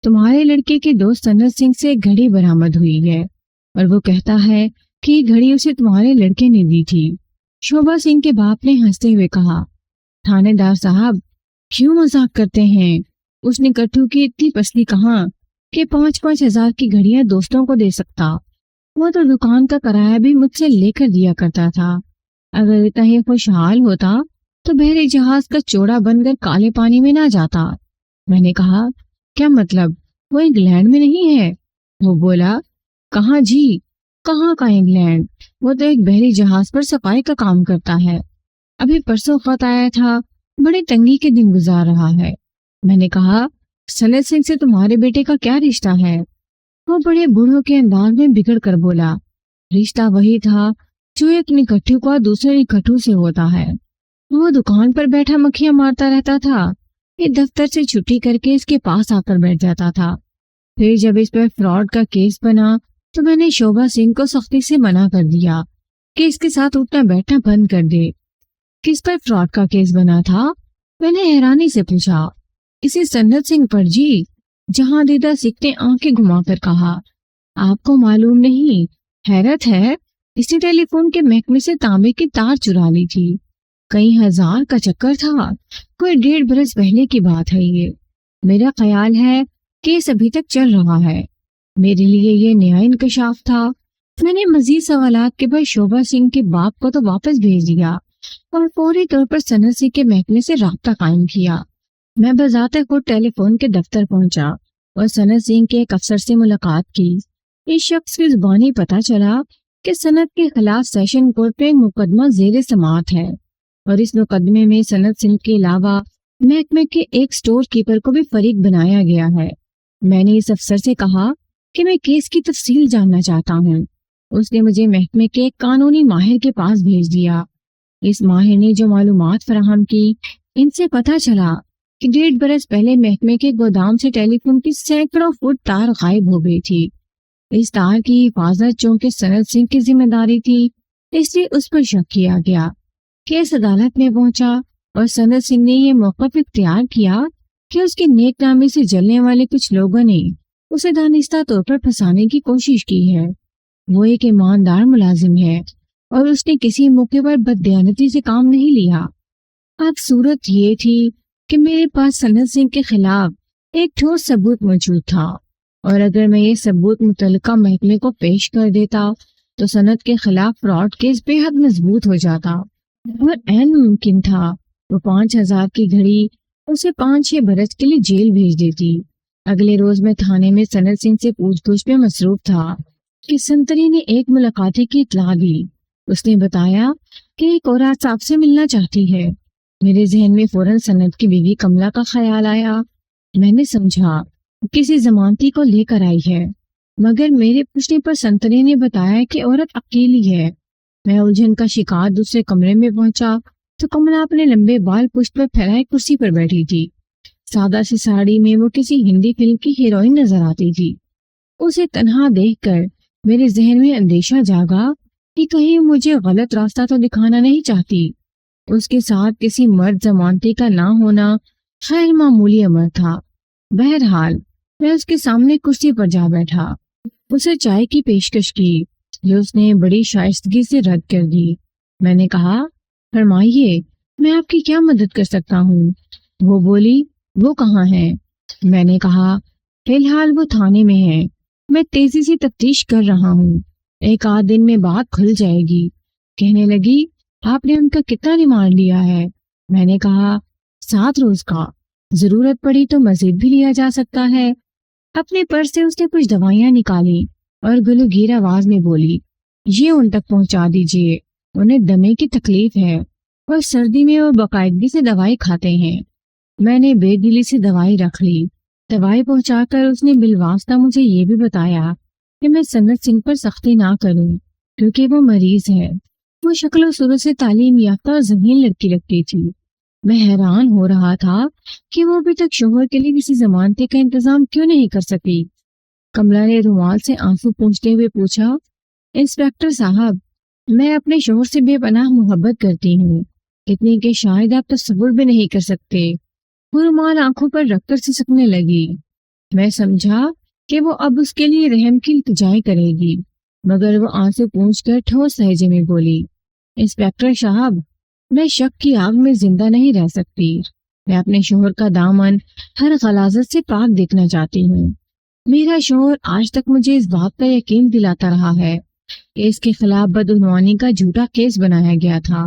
تمہارے لڑکے کے دوست سنت سنگھ سے ایک گھڑی برآمد ہوئی ہے اور وہ کہتا ہے کہ یہ گھڑی اسے تمہارے لڑکے نے دی تھی۔ شوبھا سنگھ کے باپ نے ہنستے ہوئے کہا، تھانے دار صاحب کیوں مذاق کرتے ہیں؟ اس نے کٹھو کی اتنی پسلی کہاں کہ 5,000 کی گھڑیاں دوستوں کو دے سکتا؟ وہ تو دکان کا کرایہ بھی مجھ سے لے کر دیا کرتا تھا۔ اگر اتنا ہی خوشحال ہوتا تو بحری جہاز کا چوڑا بن کر کالے پانی میں نہ جاتا۔ میں نے کہا، کیا مطلب وہ انگلینڈ میں نہیں ہے؟ وہ بولا، کہاں جی، کہاں کا انگلینڈ؟ وہ تو ایک بحری جہاز پر صفائی کا کام کرتا ہے۔ ابھی پرسوں خط آیا تھا، بڑے تنگی کے دن گزار رہا ہے۔ میں نے کہا، سنت سنگھ سے تمہارے بیٹے کا کیا رشتہ ہے؟ وہ بڑے بوڑھوں کے انداز میں بگڑ کر بولا، رشتہ وہی تھا جو ایک نکٹھو کا دوسرے نکٹھو سے ہوتا ہے۔ وہ دکان پر بیٹھا مکھیاں مارتا رہتا تھا، یہ دفتر سے چھٹی کر کے اس کے پاس آ کر بیٹھ جاتا تھا۔ پھر جب اس پر فراڈ کا کیس بنا تو میں نے شوبھا سنگھ کو سختی سے منع کر دیا کہ اس کے ساتھ اٹھنا بیٹھنا بند کر دے۔ کس پر فراڈ کا کیس بنا تھا؟ میں نے حیرانی سے پوچھا۔ اسی سنت سنگھ پر جی۔ جہاں دیدہ سکھ نے آنکھیں گھما کر کہا، آپ کو معلوم نہیں؟ حیرت ہے، اس نے ٹیلی فون کے محکمے سے تانبے کی تار چرا لی تھی۔ کئی ہزار کا چکر تھا، کوئی 1.5 برس پہلے کی بات ہے یہ۔ میرا خیال ہے کیس ابھی تک چل رہا ہے۔ میرے لیے یہ نیا انکشاف تھا۔ میں نے مزید سوالات کے بعد شوبھا سنگھ کے باپ کو تو واپس بھیج دیا اور فوری طور پر سند سنگھ کے محکمے سے رابطہ قائم کیا۔ میں بذات خود ٹیلی فون کے دفتر پہنچا اور سند سنگھ کے ایک افسر سے ملاقات کی۔ اس شخص کی زبانی پتہ چلا کہ سند کے خلاف سیشن کورٹ میں مقدمہ زیر سماعت ہے اور اس مقدمے میں سند سنگھ کے علاوہ محکمے کے ایک سٹور کیپر کو بھی فریق بنایا گیا ہے۔ میں نے اس افسر سے کہا کہ میں کیس کی تفصیل جاننا چاہتا ہوں۔ اس نے مجھے محکمے کے ایک قانونی ماہر کے پاس بھیج دیا۔ اس ماہر نے جو معلومات فراہم کی، ان سے پتہ چلا کہ 1.5 برس پہلے محکمے کے گودام سے ٹیلی فون کی سینکڑوں فٹ تار غائب ہو گئی تھی۔ اس تار کی حفاظت چونکہ سند سنگھ کی ذمہ داری تھی، اس لیے اس پر شک کیا گیا۔ کیس عدالت میں پہنچا اور سند سنگھ نے یہ موقف اختیار کیا کہ اس کے نیک نامی سے جلنے والے کچھ لوگوں نے اسے دانستہ طور پر پھنسانے کی کوشش کی ہے۔ وہ ایک ایماندار ملازم ہے اور اس نے کسی موقع پر بددیانتی سے کام نہیں لیا۔ اب صورت یہ تھی کہ میرے پاس سند سنگھ کے خلاف ایک ٹھوس ثبوت موجود تھا اور اگر میں یہ ثبوت متعلقہ محکمے کو پیش کر دیتا تو سند کے خلاف فراڈ کیس بے حد مضبوط ہو جاتا اور عین ممکن تھا وہ 5,000 کی گھڑی اسے 5-6 برس کے لیے جیل بھیج دیتی۔ اگلے روز میں تھانے میں سند سنگھ سے پوچھ گچھ میں مصروف تھا کہ سنتری نے ایک ملاقاتی کی اطلاع دی۔ اس نے بتایا کہ ایک عورت آپ سے ملنا چاہتی ہے۔ میرے ذہن میں فوراً سند کی بیوی کملا کا خیال آیا۔ میں نے سمجھا کسی ضمانتی کو لے کر آئی ہے، مگر میرے پوچھنے پر سنتری نے بتایا کہ عورت اکیلی ہے۔ میں الجھن کا شکار دوسرے کمرے میں پہنچا تو کملا اپنے لمبے بال پشت پر پھیلائے کرسی پر بیٹھی تھی۔ سادہ سی ساڑی میں وہ کسی ہندی فلم کی ہیروئن نظر آتی تھی۔ اسے تنہا دیکھ کر میرے ذہن میں اندیشہ جاگا کہ کہیں مجھے غلط راستہ تو دکھانا نہیں چاہتی۔ اس کے ساتھ کسی مرد ضمانتی کا نہ ہونا خیر معمولی امر تھا۔ بہرحال میں اس کے سامنے کرسی پر جا بیٹھا۔ اسے چائے کی پیشکش کی جو اس نے بڑی شائستگی سے رد کر دی۔ میں نے کہا، فرمائیے، میں آپ کی کیا مدد کر سکتا ہوں؟ وہ بولی، وہ کہاں ہے؟ میں نے کہا، فی الحال وہ تھانے میں ہے، میں تیزی سے تفتیش کر رہا ہوں، 1 آدھ دن میں بات کھل جائے گی۔ کہنے لگی، آپ نے ان کا کتنا ریمانڈ لیا ہے؟ میں نے کہا، 7 روز کا، ضرورت پڑی تو مزید بھی لیا جا سکتا ہے۔ اپنے پرس سے اس نے کچھ دوائیاں نکالی اور گلوگیر آواز میں بولی، یہ ان تک پہنچا دیجیے، انہیں دمے کی تکلیف ہے اور سردی میں وہ باقاعدگی سے دوائی کھاتے ہیں۔ میں نے بے دلی سے دوائی رکھ لی۔ دوائی پہنچا کر اس نے بالواسطہ مجھے یہ بھی بتایا کہ میں سند سنگھ پر سختی نہ کروں کیونکہ وہ مریض ہے۔ وہ شکل و صورت سے تعلیم یافتہ اور ذہین لڑکی لگتی تھی۔ میں حیران ہو رہا تھا کہ وہ ابھی تک شوہر کے لیے کسی ضمانتی کا انتظام کیوں نہیں کر سکی۔ کملا نے رومال سے آنسو پونچھتے ہوئے پوچھا، انسپیکٹر صاحب، میں اپنے شوہر سے بے پناہ محبت کرتی ہوں، اتنی کہ شاید آپ تصور بھی نہیں کر سکتے۔ وہ رومال آنکھوں پر رکھ کر سسکنے لگی۔ میں سمجھا کہ وہ اب اس کے لیے رحم کی التجائے کرے گی، مگر وہ آنسو پونچھ کر ٹھوس لہجے میں بولی، انسپیکٹر صاحب، میں شک کی آگ میں زندہ نہیں رہ سکتی۔ میں اپنے شوہر کا دامن ہر غلاظت سے پاک دیکھنا چاہتی ہوں۔ میرا شوہر آج تک مجھے اس بات کا یقین دلاتا رہا ہے کہ اس کے خلاف بدعنوانی کا جھوٹا کیس بنایا گیا تھا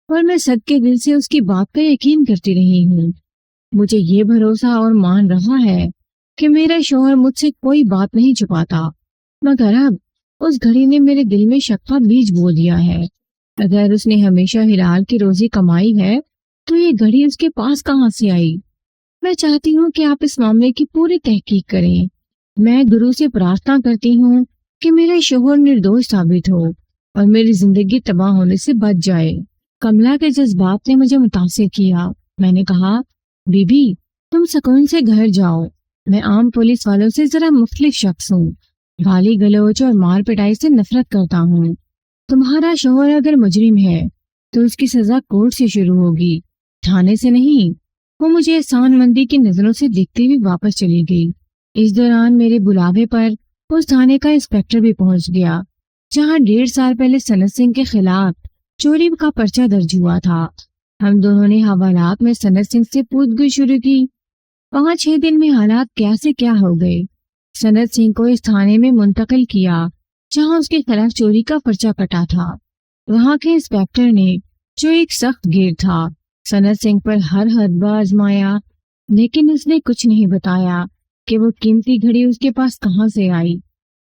اور میں صدقے دل سے اس کی بات کا یقین کرتی رہی ہوں۔ مجھے یہ بھروسہ اور مان رہا ہے کہ میرا شوہر مجھ سے کوئی بات نہیں چھپاتا، مگر اب اس گھڑی نے میرے دل میں شک کا بیج بو دیا ہے۔ اگر اس نے ہمیشہ حلال کی روزی کمائی ہے تو یہ گھڑی اس کے پاس کہاں سے آئی؟ میں چاہتی ہوں کہ آپ اس معاملے کی پوری تحقیق کریں۔ میں گرو سے پرارتھنا کرتی ہوں کہ میرا شوہر نردوش ثابت ہو اور میری زندگی تباہ ہونے سے بچ جائے۔ کملا کے جذبات نے مجھے متاثر کیا۔ میں نے کہا، بی بی، تم سکون سے گھر جاؤ، میں عام پولیس والوں سے ذرا مختلف شخص ہوں، گالی گلوچ اور مار پٹائی سے نفرت کرتا ہوں۔ تمہارا شوہر اگر مجرم ہے تو اس کی سزا کورٹ سے شروع ہوگی، تھانے سے نہیں۔ وہ مجھے احسان مندی کی نظروں سے دیکھتی ہوئی واپس چلی گئی۔ اس دوران میرے بلاوے پر اس تھانے کا انسپیکٹر بھی پہنچ گیا جہاں 1.5 سال پہلے سند سنگھ کے خلاف چوری کا پرچہ درج ہوا تھا۔ ہم دونوں نے حوالات میں سند سنگھ سے پوچھ گچھ شروع کی۔ 5-6 دن میں حالات کیا سے کیا ہو گئے۔ سند سنگھ کو اس تھانے میں منتقل کیا جہاں اس کے خلاف چوری کا پرچہ کٹا تھا۔ وہاں کے انسپیکٹر نے، جو ایک سخت گیر تھا، سند سنگھ پر ہر حدبہ آزمایا، لیکن اس نے کچھ نہیں بتایا کہ وہ قیمتی گھڑی اس کے پاس کہاں سے آئی۔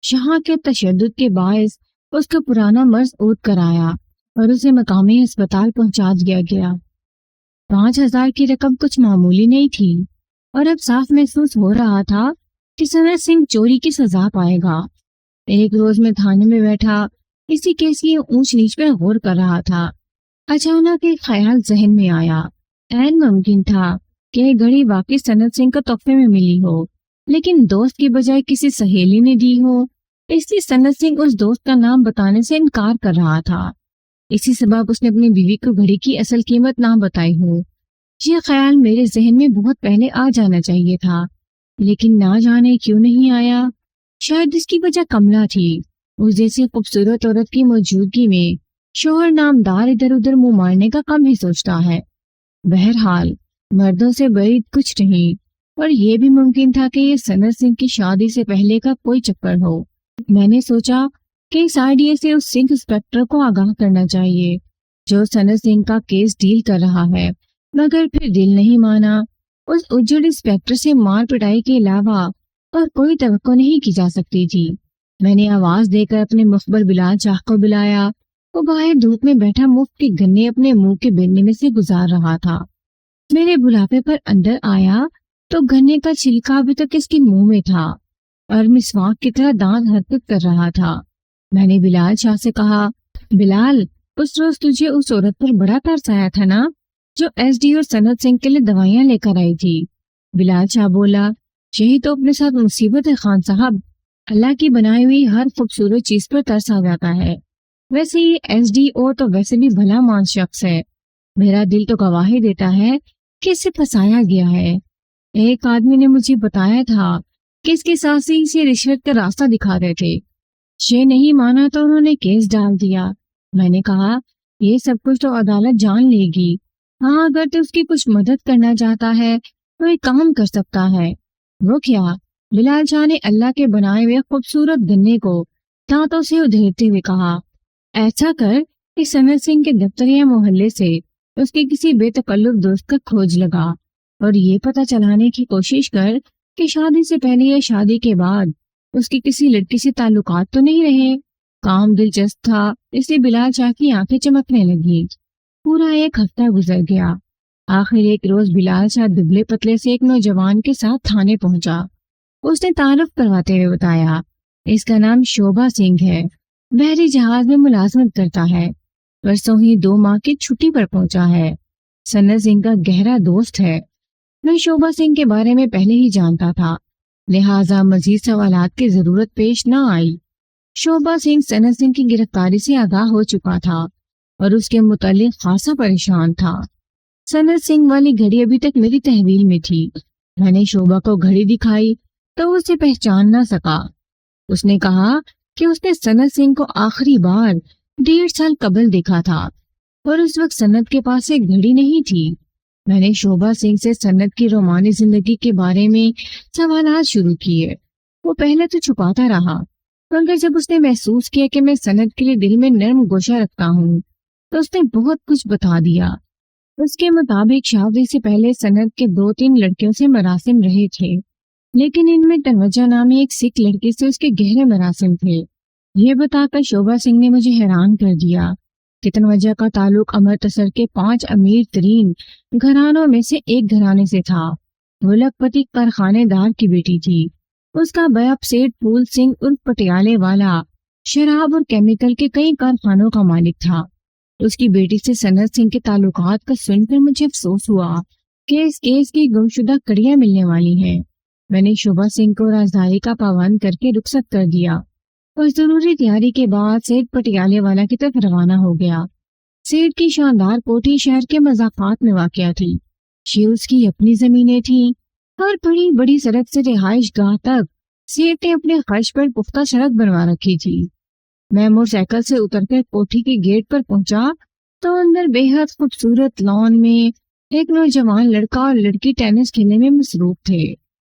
شاہ کے تشدد کے باعث اس کا پرانا مرض عود کر آیا اور اسے مقامی ہسپتال پہنچا دیا گیا۔ 5,000 کی رقم کچھ معمولی نہیں تھی اور اب صاف محسوس ہو رہا تھا کہ سند سنگھ چوری کی سزا پائے گا۔ ایک روز میں تھانے میں بیٹھا اسی کیس کی اونچ نیچ پر غور کر رہا تھا۔ اچانک ایک خیال ذہن میں آیا۔ عین ممکن تھا کہ یہ گھڑی واقعی سند سنگھ کو تحفے میں ملی ہو، لیکن دوست کی بجائے کسی سہیلی نے دی ہو، اس لیے سند سنگھ اس دوست کا نام بتانے سے انکار کر رہا تھا۔ اسی سبب اس نے اپنی بیوی کو گھڑی کی اصل قیمت نہ بتائی ہو۔ یہ خیال میرے ذہن میں بہت پہلے آ جانا چاہیے تھا، لیکن نہ جانے کیوں نہیں آیا۔ شاید اس کی وجہ کملا تھی۔ اس جیسی خوبصورت عورت کی موجودگی میں شوہر نامدار ادھر ادھر منہ مارنے کا کم ہی سوچتا ہے۔ بہرحال مردوں سے بعید کچھ نہیں، اور یہ بھی ممکن تھا کہ یہ سند سنگھ کی شادی سے پہلے کا کوئی چکر ہو۔ میں نے سوچا کہ اس آئیڈیا سے اس سنگھ انسپیکٹر کو آگاہ کرنا چاہیے جو سند سنگھ کا کیس ڈیل کر رہا ہے، مگر پھر دل نہیں مانا۔ اس اجڑ انسپیکٹر سے مار پٹائی کے علاوہ اور کوئی توقع نہیں کی جا سکتی تھی۔ میں نے آواز دے کر اپنے مخبر بلال شاہ کو بلایا۔ وہ باہر دھوپ میں بیٹھا مفت کے گنے اپنے منہ کے بیلنے میں سے گزار رہا تھا۔ میرے بلاپے پر اندر آیا تو گنے کا چھلکا ابھی تک اس کے منہ میں تھا اور مسواک کی طرح دانت حرکت کر رہا تھا۔ میں نے بلال شاہ سے کہا، بلال، اس روز تجھے اس عورت پر بڑا ترس آیا تھا نا جو ایس ڈی اور سند سنگھ کے لیے دوائیاں لے کر آئی تھی؟ بلال شاہ بولا، یہی تو اپنے ساتھ مصیبت ہے خان صاحب، اللہ کی بنائی ہوئی ہر خوبصورت چیز پر ترس آ جاتا ہے۔ ویسے یہ ایس ڈی او تو ویسے بھی بھلا مان شخص ہے، میرا دل تو گواہی دیتا ہے کہ اسے پھنسایا گیا ہے۔ ایک آدمی نے مجھے بتایا تھا کہ اس کے ساتھی اسے رشوت کا راستہ دکھا رہے تھے۔ یہ نہیں مانا تو انہوں نے کیس ڈال دیا۔ میں نے کہا، یہ سب کچھ تو عدالت جان لے گی۔ ہاں، اگر تو اس کی کچھ مدد کرنا چاہتا ہے تو ایک کام کر سکتا ہے۔ وہ کیا؟ بلال شاہ نے اللہ کے بنائے ہوئے خوبصورت گنے کو دانتوں سے ادھیڑتے ہوئے کہا، ایسا کر کہ سند سنگھ کے دفتر یا محلے سے اس کے کسی بے تکلف دوست کا کھوج لگا اور یہ پتہ چلانے کی کوشش کر کہ شادی سے پہلے یا شادی کے بعد اس کی کسی لڑکی سے تعلقات تو نہیں رہے۔ کام دلچسپ تھا، اس لیے بلال شاہ کی آنکھیں چمکنے لگی۔ پورا ایک ہفتہ گزر گیا۔ آخر ایک روز بلال شاہ دبلے پتلے سے ایک نوجوان کے ساتھ تھانے پہنچا۔ اس نے تعارف کرواتے ہوئے بتایا، اس کا نام شوبھا سنگھ ہے، بحری جہاز میں ملازمت کرتا ہے، پرسوں ہی 2 ماہ کی چھٹی پر پہنچا ہے، سند سنگھ کا گہرا دوست ہے۔ میں شوبھا سنگھ کے بارے میں پہلے ہی جانتا تھا، لہٰذا مزید سوالات کی ضرورت پیش نہ آئی۔ شوبھا سنگھ سند سنگھ کی گرفتاری سے آگاہ ہو چکا تھا اور اس کے متعلق خاصا پریشان تھا۔ سند سنگھ والی گھڑی ابھی تک میری تحویل میں تھی۔ میں نے شوبھا کو گھڑی دکھائی تو وہ اسے پہچان نہ سکا۔ اس نے کہا کہ اس نے سند سنگھ کو آخری بار 1.5 سال قبل دیکھا تھا اور اس وقت سند کے پاس ایک گھڑی نہیں تھی۔ میں نے شوبھا سنگھ سے سند کی رومانی زندگی کے بارے میں سوالات شروع کیے۔ وہ پہلے تو چھپاتا رہا، مگر جب اس نے محسوس کیا کہ میں سند کے لیے دل میں نرم گوشہ رکھتا ہوں تو اس نے بہت کچھ بتا دیا۔ اس کے مطابق شادی سے پہلے سند کے 2-3 لڑکیوں سے مراسم رہے تھے، لیکن ان میں تنوجہ نامی ایک سکھ لڑکی سے اس کے گہرے مراسم تھے۔ یہ بتا کر شوبھا سنگھ نے مجھے حیران کر دیا کہ تنوجہ کا تعلق امرتسر کے 5 امیر ترین گھرانوں میں سے ایک گھرانے سے تھا۔ وہ لکھپتی کارخانے دار کی بیٹی تھی۔ اس کا باپ سیٹھ پھول سنگھ عرف پٹیالے والا شراب اور کیمیکل کے کئی کارخانوں کا مالک تھا۔ اس کی بیٹی سے سند سنگھ کے تعلقات کا سن کر مجھے افسوس ہوا کہ اس کیس کی گمشدہ کڑیاں ملنے والی ہیں۔ میں نے شوبھا سنگھ کو رازداری کا پابند کر کے رخصت کر دیا اور ضروری تیاری کے بعد سیٹھ پٹیالے والا کی طرف روانہ ہو گیا۔ سیٹھ کی شاندار کوٹھی شہر کے مضافات میں واقع تھی۔ یہ اس کی اپنی زمینیں تھیں اور بڑی بڑی سڑک سے رہائش گاہ تک سیٹھ نے اپنے خرچ پر پختہ سڑک بنوا رکھی تھی۔ میں موٹر سائیکل سے اتر کر کوٹھی کے گیٹ پر پہنچا تو اندر بے حد خوبصورت لان میں ایک نوجوان لڑکا اور لڑکی ٹینس کھیلنے میں مصروف تھے۔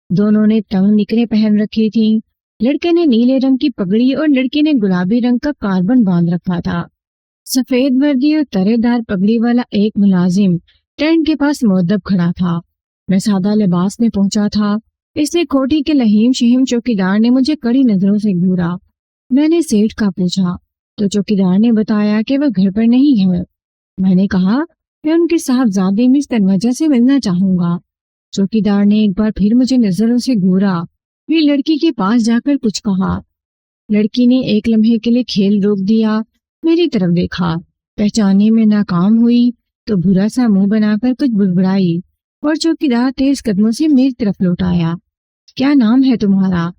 دونوں نے تنگ نکریں پہن رکھی تھیں۔ لڑکے نے نیلے رنگ کی پگڑی اور لڑکی نے گلابی رنگ کا کاربن باندھ رکھا تھا۔ سفید وردی اور ترے دار پگڑی والا ایک ملازم ٹینٹ کے پاس مؤدب کھڑا تھا۔ میں سادہ لباس میں پہنچا تھا، اس لیے کوٹھی کے لہیم شہیم چوکیدار نے مجھے کڑی نظروں سے گھورا۔ میں نے سیٹھ کا پوچھا تو چوکیدار نے بتایا کہ وہ گھر پر نہیں ہے۔ میں نے کہا میں ان کے صاحبزادی مس تنوجہ سے ملنا چاہوں گا۔ چوکیدار نے ایک بار پھر مجھے نظروں سے گھورا، پھر لڑکی کے پاس جا کر کچھ کہا۔ لڑکی نے ایک لمحے کے لیے کھیل روک دیا، میری طرف دیکھا، پہچاننے میں ناکام ہوئی تو برا سا منہ بنا کر کچھ بڑبڑائی اور چوکیدار تیز قدموں سے میری طرف لوٹ آیا۔ کیا نام ہے تمہارا؟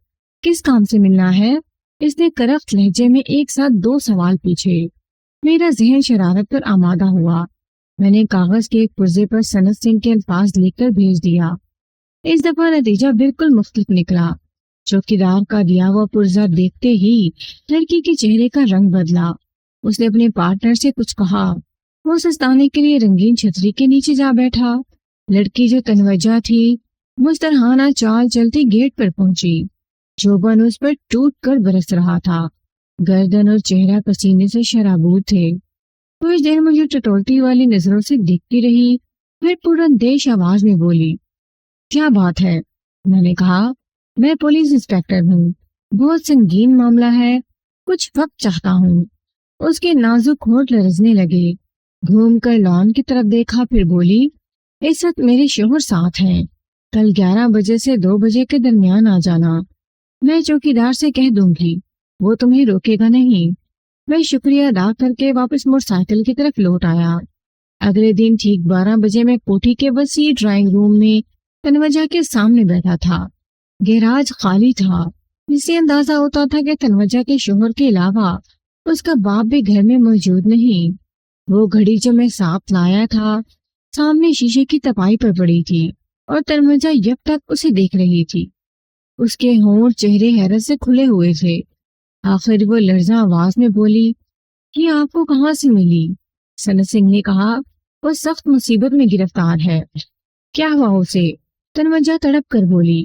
کس کام سے ملنا ہے؟ اس نے کرخت لہجے میں ایک ساتھ 2 سوال پوچھے۔ میرا ذہن شرارت پر آمادہ ہوا۔ میں نے کاغذ کے ایک پرزے پر سنت سنگھ کے الفاظ لکھ کر بھیج دیا۔ اس دفعہ نتیجہ بالکل مختلف نکلا۔ چوکیدار کا دیا ہوا پرزہ دیکھتے ہی لڑکی کے چہرے کا رنگ بدلا۔ اس نے اپنے پارٹنر سے کچھ کہا، وہ سستانے کے لیے رنگین چھتری کے نیچے جا بیٹھا۔ لڑکی جو تنوجہ تھی مسترہانہ چال چلتی گیٹ پر پہنچی۔ جوبن اس پر ٹوٹ کر برس رہا تھا، گردن اور چہرہ پسینے سے شرابور تھے۔ کچھ دیر مجھے ٹٹولتی والی نظروں سے دیکھتی رہی، پھر پراندیش آواز میں بولی، کیا بات ہے؟ میں نے کہا، میں پولیس انسپیکٹر ہوں، بہت سنگین معاملہ ہے، کچھ وقت چاہتا ہوں۔ اس کے نازک ہونٹ لرزنے لگے، گھوم کر لان کی طرف دیکھا، پھر بولی، اس وقت میرے شوہر ساتھ ہیں، کل 11 بجے سے 2 بجے کے درمیان آ جانا۔ میں چوکیدار سے کہہ دوں گی، وہ تمہیں روکے گا نہیں۔ میں شکریہ ادا کر کے واپس موٹر سائیکل کی طرف لوٹ آیا۔ اگلے دن ٹھیک 12 بجے میں کوٹھی کے وسیع ڈرائنگ روم میں تنوجہ کے سامنے بیٹھا تھا۔ گیراج خالی تھا، اس سے اندازہ ہوتا تھا کہ تنوجہ کے شوہر کے علاوہ اس کا باپ بھی گھر میں موجود نہیں۔ وہ گھڑی جو میں ساتھ لایا تھا سامنے شیشے کی تپائی پر پڑی تھی اور تنوجہ یک تک اسے دیکھ رہی تھی۔ اس کے ہونٹ چہرے حیرت سے کھلے ہوئے تھے۔ آخر وہ لرزاں آواز میں بولی، یہ آپ کو کہاں سے ملی؟ سنت سنگھ نے کہا، وہ سخت مصیبت میں گرفتار ہے۔ کیا ہوا اسے؟ تنوجہ تڑپ کر بولی۔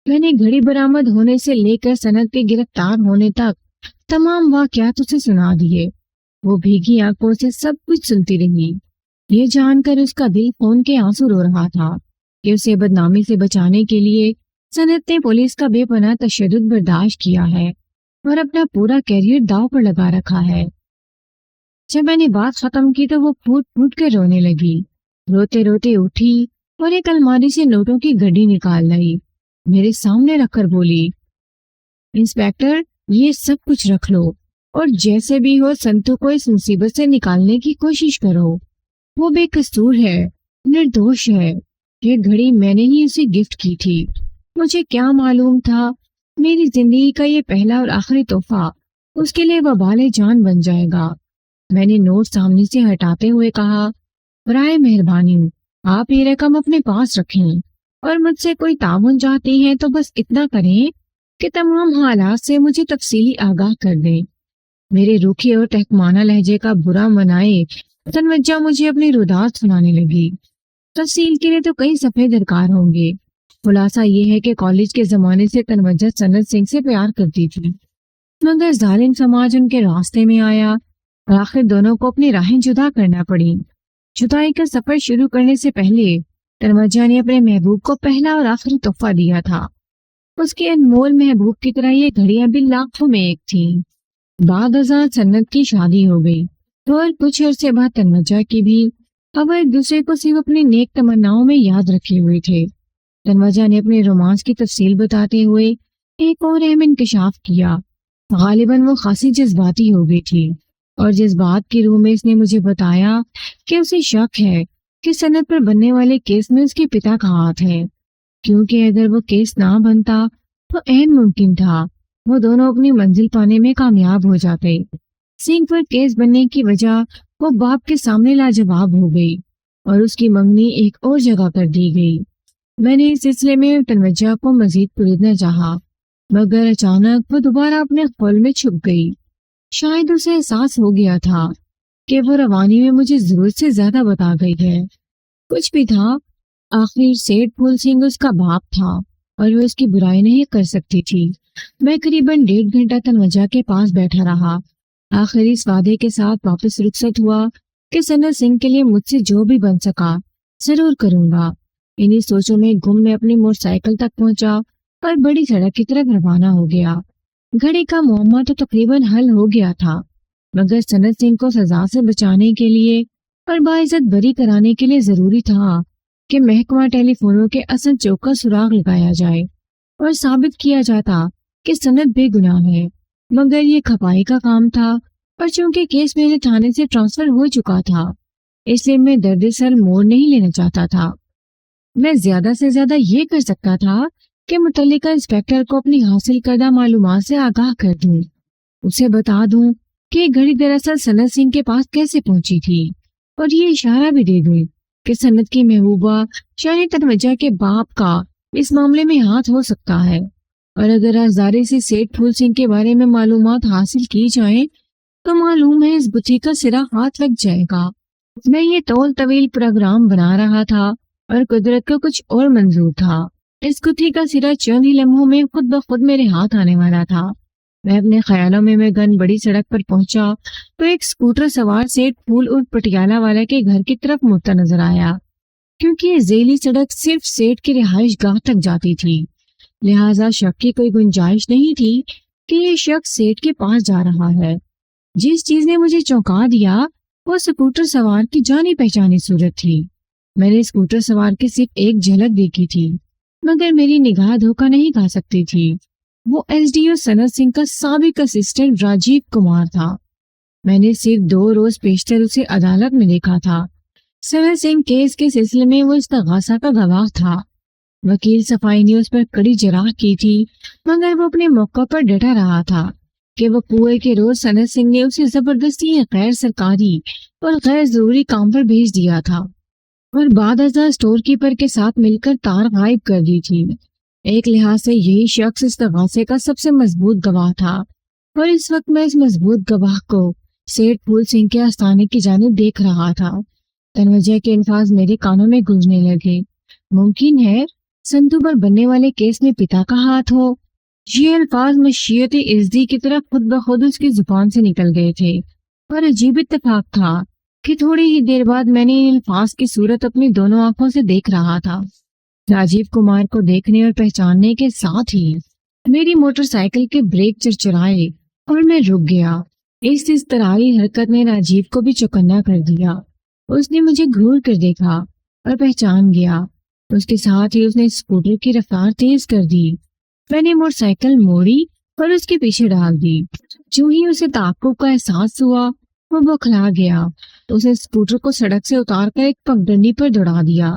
میں نے گھڑی برآمد ہونے سے لے کر سنت کے گرفتار ہونے تک تمام واقعات اسے سنا دیے۔ وہ بھیگی آنکھوں سے سب کچھ سنتی رہی۔ یہ جان کر اس کا دل خون کے آنسو رو رہا تھا کہ اسے بدنامی سے بچانے کے لیے سنت نے پولیس کا بے پناہ تشدد برداشت کیا ہے اور اپنا پورا کیریئر داؤ پر لگا رکھا ہے۔ جب میں نے بات ختم کی تو وہ پھوٹ پھوٹ کر رونے لگی۔ روتے روتے اٹھی اور ایک الماری سے نوٹوں کی گڈی نکال لائی، میرے سامنے رکھ کر بولی، انسپیکٹر یہ سب کچھ رکھ لو اور جیسے بھی ہو سنتو کو اس مصیبت سے نکالنے کی کوشش کرو۔ وہ بے قصور ہے، نردوش ہے۔ یہ گھڑی میں نے ہی اسے گفٹ کی تھی۔ مجھے کیا معلوم تھا میری زندگی کا یہ پہلا اور آخری تحفہ اس کے لیے وبال جان بن جائے گا۔ میں نے نوٹ سامنے سے ہٹاتے ہوئے کہا، برائے مہربانی آپ یہ رقم اپنے پاس رکھیں اور مجھ سے کوئی تعاون چاہتی ہیں تو بس اتنا کریں کہ تمام حالات سے مجھے تفصیلی آگاہ کر دیں۔ میرے روکھے اور تحکمانہ لہجے کا برا منائے تنوجہ مجھے اپنی رودات سنانے لگی۔ تفصیل کے لیے تو کئی صفحے درکار ہوں گے۔ خلاصہ یہ ہے کہ کالج کے زمانے سے تنوجہ سنت سنگھ سے پیار کرتی تھی، مگر ظالم سماج ان کے راستے میں آیا اور آخر دونوں کو اپنی راہیں جدا کرنا پڑی۔ جدائی کا سفر شروع کرنے سے پہلے تنوجہ نے اپنے محبوب کو پہلا اور آخری تحفہ دیا تھا۔ اس کے انمول محبوب کی طرح یہ گھڑیاں بھی لاکھوں میں ایک تھیں۔ بعد ازاں سنت کی شادی ہو گئی اور کچھ عرصے بعد تنوجہ کی بھی۔ اب وہ ایک دوسرے کو صرف اپنی نیک تمناؤں میں یاد رکھے ہوئے تھے۔ تنوجہ نے اپنے رومانس کی تفصیل بتاتے ہوئے ایک اور اہم انکشاف کیا۔ غالباً وہ خاصی جذباتی ہو گئی تھی اور جذبات کی روح میں اس نے مجھے بتایا کہ اسے شک ہے کہ سنت پر بننے والے کیس میں اس کے پتا کا ہاتھ ہے، کیونکہ اگر وہ کیس نہ بنتا تو عین ممکن تھا وہ دونوں اپنی منزل پانے میں کامیاب ہو جاتے۔ سنگھ پر کیس بننے کی وجہ وہ باپ کے سامنے لاجواب ہو گئی اور اس کی منگنی ایک اور جگہ کر دی گئی۔ میں نے اس سلسلے میں تنوجہ کو مزید پریدنا چاہا، مگر اچانک وہ دوبارہ اپنے خول میں چھپ گئی۔ شاید اسے احساس ہو گیا تھا کہ وہ روانی میں مجھے ضرورت سے زیادہ بتا گئی ہے۔ کچھ بھی تھا، آخر سیٹھ پھول سنگھ اس کا باپ تھا اور وہ اس کی برائی نہیں کر سکتی تھی۔ میں قریباً 1.5 گھنٹہ تنوجہ کے پاس بیٹھا رہا، آخر اس وعدے کے ساتھ واپس رخصت ہوا کہ سنت سنگھ کے لیے مجھ سے جو بھی بن سکا ضرور کروں گا۔ انہی سوچوں میں گم میں اپنی موٹر سائیکل تک پہنچا اور بڑی سڑک کی طرف روانہ ہو گیا۔ گھڑی کا معاملہ تو تقریباً حل ہو گیا تھا، مگر سنت سنگھ کو سزا سے بچانے کے لیے اور باعزت بری کرانے کے لیے ضروری تھا کہ محکمہ ٹیلی فونوں کے اصل چوک کا سراغ لگایا جائے اور ثابت کیا جاتا کہ سنت بے گناہ ہے۔ مگر یہ کھپائی کا کام تھا، اور چونکہ کیس میرے تھانے سے ٹرانسفر ہو چکا تھا، اس لیے میں درد سر موڑ نہیں لینا چاہتا تھا۔ میں زیادہ سے زیادہ یہ کر سکتا تھا کہ متعلقہ انسپکٹر کو اپنی حاصل کردہ معلومات سے آگاہ کر دوں، اسے بتا دوں کہ یہ گھڑی دراصل سنت سنگھ کے پاس کیسے پہنچی تھی، اور یہ اشارہ بھی دے دوں کہ سنت کی محبوبہ یعنی تنوجہ کے باپ کا اس معاملے میں ہاتھ ہو سکتا ہے، اور اگر رازداری سے سیٹھ پھول سنگھ کے بارے میں معلومات حاصل کی جائیں تو معلوم ہے اس بتھی کا سرا ہاتھ لگ جائے گا۔ میں یہ طول طویل پروگرام بنا رہا تھا اور قدرت کا کچھ اور منظور تھا۔ اس گتھی کا سرا چند ہی لمحوں میں خود بخود میرے ہاتھ آنے والا تھا۔ میں اپنے خیالوں میں گن بڑی سڑک پر پہنچا تو ایک اسکوٹر سوار سیٹھ پھول اور پٹیالہ والا کے گھر کی طرف مڑتا نظر آیا، کیونکہ یہ ذیلی سڑک صرف سیٹھ کی رہائش گاہ تک جاتی تھی، لہٰذا شک کی کوئی گنجائش نہیں تھی کہ یہ شخص سیٹھ کے پاس جا رہا ہے۔ جس چیز نے مجھے چونکا دیا وہ اسکوٹر سوار کی جانی پہچانی صورت تھی۔ میں نے اسکوٹر سوار کی صرف ایک جھلک دیکھی تھی، مگر میری نگاہ دھوکہ نہیں کھا سکتی تھی۔ وہ ایس ڈی او سنت سنگھ کا سابق اسسٹنٹ راجیو کمار تھا۔ میں نے صرف 2 روز پیشتر اسے عدالت میں دیکھا تھا۔ سنت سنگھ کیس کے سلسلے میں وہ استغاثہ کا گواہ تھا۔ وکیل صفائی نے اس پر کڑی جرح کی تھی، مگر وہ اپنے موقع پر ڈٹا رہا تھا کہ وہ کنویں کے روز سنت سنگھ نے اسے زبردستی غیر سرکاری اور غیر ضروری کام پر بھیج دیا تھا اور بعد ازاں اسٹور کیپر کے ساتھ مل کر تار غائب کر دی تھی۔ ایک لحاظ سے یہی شخص استغاثے کا سب سے مضبوط گواہ تھا، اور اس وقت میں اس مضبوط گواہ کو سیٹھ پھول سنگھ کے آستانے کی جانب دیکھ رہا تھا۔ تنوجہ کے الفاظ میرے کانوں میں گونجنے لگے۔ ممکن ہے سنتو پر بننے والے کیس میں پتا کا ہاتھ ہو۔ یہ الفاظ مشیت ازدی کی طرف خود بخود اس کی زبان سے نکل گئے تھے، اور عجیب اتفاق تھا کہ تھوڑی ہی دیر بعد میں نے ان الفاظ کی صورت اپنی دونوں آنکھوں سے دیکھ رہا تھا۔ راجیو کمار کو دیکھنے اور پہچاننے کے ساتھ ہی میری موٹر سائیکل کے بریک چرچرائے اور میں رک گیا۔ اس اضطراری حرکت نے راجیو کو بھی چوکنا کر دیا۔ اس نے مجھے گھور کر دیکھا اور پہچان گیا۔ اس کے ساتھ ہی اس نے اسکوٹر کی رفتار تیز کر دی۔ میں نے موٹر سائیکل موڑی اور اس کے پیچھے ڈال دی۔ جو ہی اسے تعاقب کا احساس ہوا وہ بوکھلا گیا۔ اسے اسکوٹر کو سڑک سے اتار کر ایک پگڈنڈی پر دوڑا دیا۔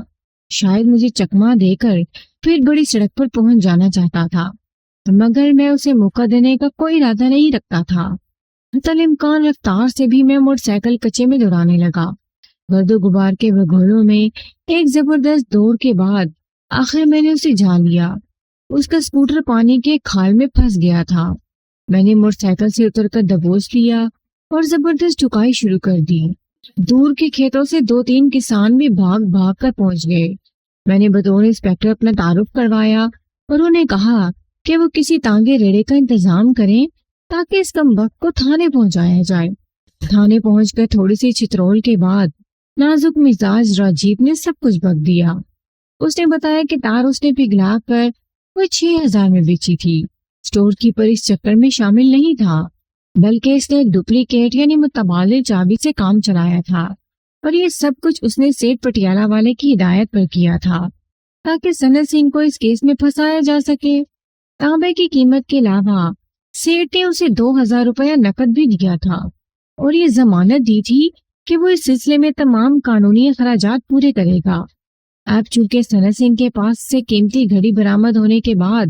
شاید مجھے چکما دے کر پھر بڑی سڑک پر پہنچ جانا چاہتا تھا، مگر میں اسے موقع دینے کا کوئی ارادہ نہیں رکھتا تھا۔ حتی امکان رفتار سے بھی میں موٹر سائیکل کچے میں دوڑانے لگا۔ گرد و غبار کے بگوڑوں میں ایک زبردست دوڑ کے بعد آخر میں نے اسے جا لیا۔ اس کا اسکوٹر پانی کے کھال میں پھنس گیا تھا۔ میں نے موٹر سائیکل سے اتر کر دبوچ لیا اور زبردست ٹھکائی شروع کر دی۔ دور کے کھیتوں سے 2-3 کسان بھی بھاگ بھاگ کر پہنچ گئے۔ میں نے بطور انسپکٹر اپنا تعارف کروایا اور انہیں کہا کہ وہ کسی تانگے ریڑے کا انتظام کریں تاکہ اس کمبخت کو تھانے پہنچایا جائے۔ تھانے پہنچ کر تھوڑی سی چترول کے بعد نازک مزاج راجیو نے سب کچھ بک دیا۔ اس نے بتایا کہ تار اس نے پگھلا کر وہ 6,000 میں بیچی تھی۔ اسٹور کیپر اس چکر میں شامل نہیں تھا، بلکہ اس نے ایک ڈپلیکیٹ یعنی متبادل چابی سے کام چلایا تھا، اور یہ سب کچھ اس نے سیٹھ پٹیالہ والے کی ہدایت پر کیا تھا تاکہ سنت سنگھ کو اس کیس میں پھنسایا جا سکے۔ تانبے کی قیمت کے علاوہ سیٹھ نے اسے 2,000 روپیہ نقد بھی دیا تھا اور یہ ضمانت دی تھی کہ وہ اس سلسلے میں تمام قانونی اخراجات پورے کرے گا۔ اب چونکہ سنت سنگھ کے پاس سے قیمتی گھڑی برآمد ہونے کے بعد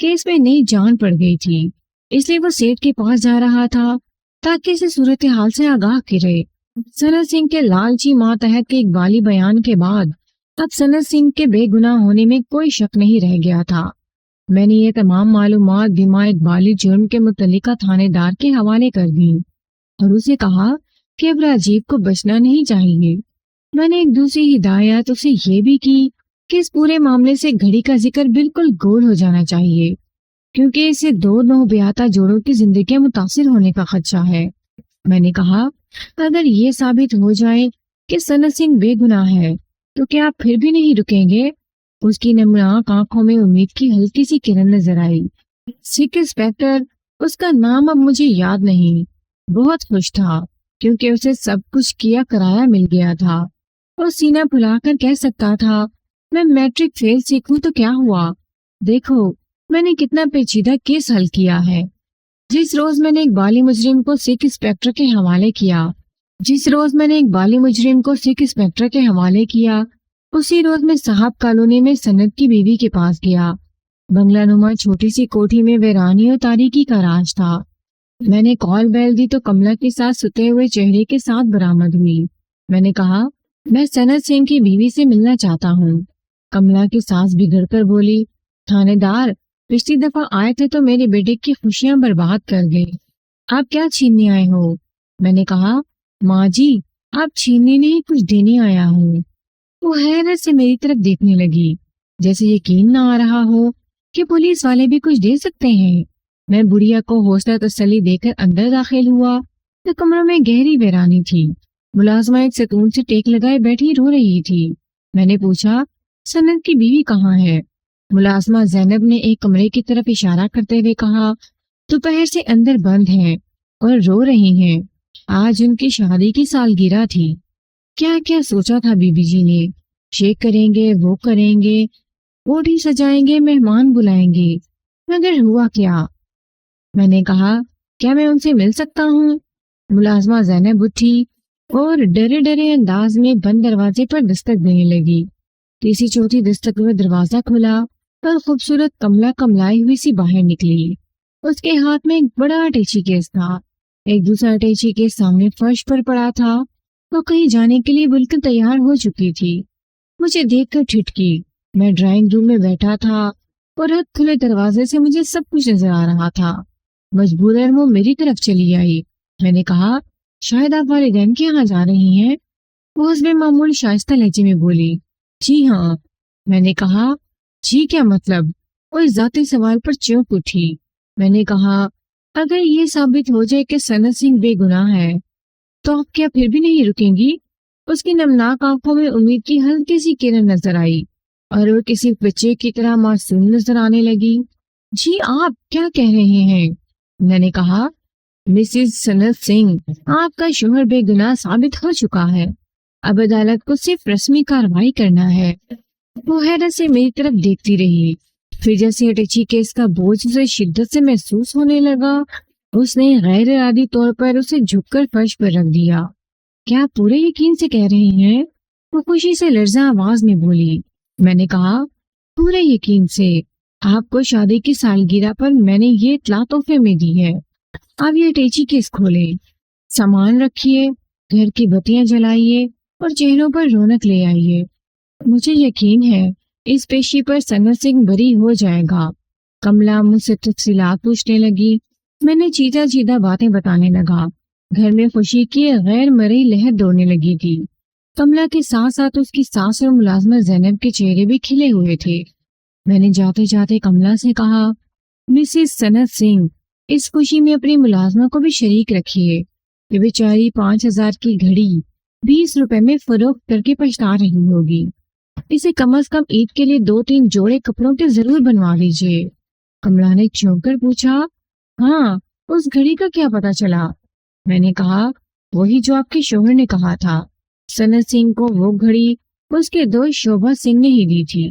کیس میں نئی جان پڑ گئی تھی، اس لیے وہ سیٹھ کے پاس جا رہا تھا تاکہ اسے صورتحال سے آگاہ کرے۔ سنت سنگھ کے لالچی ماتحت کے اقبالی بیان کے بعد اب سنت سنگھ کے بے گناہ ہونے میں کوئی شک نہیں رہ گیا تھا۔ میں نے یہ تمام معلومات بما اقبالی جرم کے متعلقہ تھانے دار کے حوالے کر دی اور اسے کہا کہ اب راجیو کو بچنا نہیں چاہیے۔ میں نے ایک دوسری ہدایت اسے یہ بھی کی کہ اس پورے معاملے سے گھڑی کا ذکر بالکل گول ہو جانا چاہیے، کیونکہ اسے دو نو بیاتا جوڑوں کی زندگیاں متاثر ہونے کا خدشہ ہے۔ میں نے کہا، اگر یہ ثابت ہو جائے کہ سنت سنگھ بے گناہ ہے تو کیا آپ پھر بھی نہیں رکیں گے؟ اس کی نمناک آنکھوں میں امید کی ہلکی سی کرن نظر آئی۔ سکھ انسپیکٹر، اس کا نام اب مجھے یاد نہیں، بہت خوش تھا کیونکہ اسے سب کچھ کیا کرایا مل گیا تھا اور سینہ پھلا کر کہہ سکتا تھا، میں میٹرک فیل سیکھوں تو کیا ہوا، دیکھو میں نے کتنا پیچیدہ کیس حل کیا ہے۔ جس روز میں نے ایک بالی مجرم کو سکھ انسپیکٹر کے حوالے کیا اسی روز میں صاحب کالونی میں سند کی بیوی کے پاس گیا۔ بنگلہ نما چھوٹی سی کوٹھی میں ویرانی اور تاریکی کا راج تھا۔ میں نے کال بیل دی تو کملا کے ساتھ ستے ہوئے چہرے کے ساتھ برآمد ہوئی۔ میں نے کہا، میں سنت سنگھ کی بیوی سے ملنا چاہتا ہوں۔ کملا کی سانس بگڑ کر بولی، تھانے دار، پچھلی دفعہ آئے تھے تو میرے بیٹے کی خوشیاں برباد کر گئے، آپ کیا چھیننے آئے ہو؟ میں نے کہا، ماں جی آپ چھیننے نہیں کچھ دینے آیا ہوں۔ وہ حیرت سے میری طرف دیکھنے لگی، جیسے یقین نہ آ رہا ہو کہ پولیس والے بھی کچھ دے سکتے ہیں۔ میں بڑھیا کو حوصلہ تسلی دے کر اندر داخل ہوا تو کمروں میں گہری ویرانی تھی۔ ملازمہ ایک ستون سے ٹیک لگائے بیٹھی رو رہی تھی۔ میں نے پوچھا، سند کی بیوی کہاں ہے؟ ملازمہ زینب نے ایک کمرے کی طرف اشارہ کرتے ہوئے کہا، دوپہر سے اندر بند ہیں اور رو رہی ہیں، آج ان کی شادی کی سالگرہ تھی۔ کیا کیا سوچا تھا بی بی جی نے، شیک کریں گے، وہ کریں گے، کوٹھی سجائیں گے، مہمان بلائیں گے، مگر ہوا کیا؟ میں نے کہا، کیا میں ان سے مل سکتا ہوں؟ ملازمہ زینب اٹھی اور ڈرے ڈرے انداز میں بند دروازے پر دستک دینے لگی۔ تیسری چوتھی دستک میں دروازہ کھلا اور خوبصورت کملا کملائی ہوئی سی باہر نکلی۔ اس کے ہاتھ میں ایک بڑا اٹیچی کیس تھا، ایک دوسرا اٹیچی کیس سامنے فرش پر پڑا تھا۔ وہ کہیں جانے کے لیے بالکل تیار ہو چکی تھی۔ مجھے دیکھ کر ٹھٹکی۔ میں ڈرائنگ روم میں بیٹھا تھا اور ہاتھ کھلے دروازے سے مجھے سب کچھ نظر آ رہا تھا۔ مجبوراً وہ میری طرف چلی آئی۔ میں نے کہا، شاید آپ والدین کے یہاں جا رہی ہیں؟ وہ حسب معمول شائستہ لہجے میں بولی، جی ہاں۔ میں نے کہا، جی کیا مطلب؟ وہ اس ذاتی سوال پر چونک اٹھی۔ میں نے کہا، اگر یہ ثابت ہو جائے کہ سنت سنگھ بے گناہ ہے تو آپ کیا پھر بھی نہیں رکیں گی؟ اس کی نمناک آنکھوں میں امید کی ہلکی سی کرن نظر آئی اور وہ کسی بچے کی طرح معصوم نظر آنے لگی۔ جی آپ کیا کہہ رہے ہیں؟ میں نے کہا، مسز سنت سنگھ، آپ کا شوہر بے گناہ ثابت ہو چکا ہے، اب عدالت کو صرف رسمی کارروائی کرنا ہے۔ وہ حیرت سے میری طرف دیکھتی رہی، پھر جیسے اٹیچی کیس کا بوجھ اسے شدت سے محسوس ہونے لگا، اس نے غیر ارادی طور پر اسے جھک کر فرش پر رکھ دیا۔ کیا آپ پورے یقین سے کہہ رہے ہیں؟ وہ خوشی سے لرزاں آواز میں بولی۔ میں نے کہا، پورے یقین سے، آپ کو شادی کی سالگرہ پر میں نے یہ اطلاع تحفے میں دی ہے۔ آپ یہ اٹیچی کیس کھولیں، سامان رکھیے، گھر کی بتیاں جلائیے اور چہروں پر رونق لے آئیے۔ مجھے یقین ہے اس پیشی پر سنت سنگھ بری ہو جائے گا۔ کملا مجھ سے تفصیلات پوچھنے لگی۔ میں نے چیدہ چیدہ باتیں بتانے لگا۔ گھر میں خوشی کی غیر مرئی لہر دوڑنے لگی تھی۔ کملا کے ساتھ ساتھ اس کی ساس اور ملازمہ زینب کے چہرے بھی کھلے ہوئے تھے۔ میں نے جاتے جاتے کملا سے کہا، مسز سنت سنگھ، اس خوشی میں اپنی ملازمہ کو بھی شریک رکھیے۔ یہ بیچاری 5,000 کی گھڑی 20 روپے میں فروخت کر کے پچھتا رہی ہوگی۔ اسے کم از کم عید کے لیے 2-3 جوڑے کپڑوں کے ضرور بنوا لیجیے۔ کملا نے چونک کر پوچھا، ہاں، اس گھڑی کا کیا پتا چلا؟ میں نے کہا، وہی جو آپ کے شوہر نے کہا تھا، سنت سنگھ کو وہ گھڑی اس کے دوست شوبھا سنگھ نے ہی دی تھی۔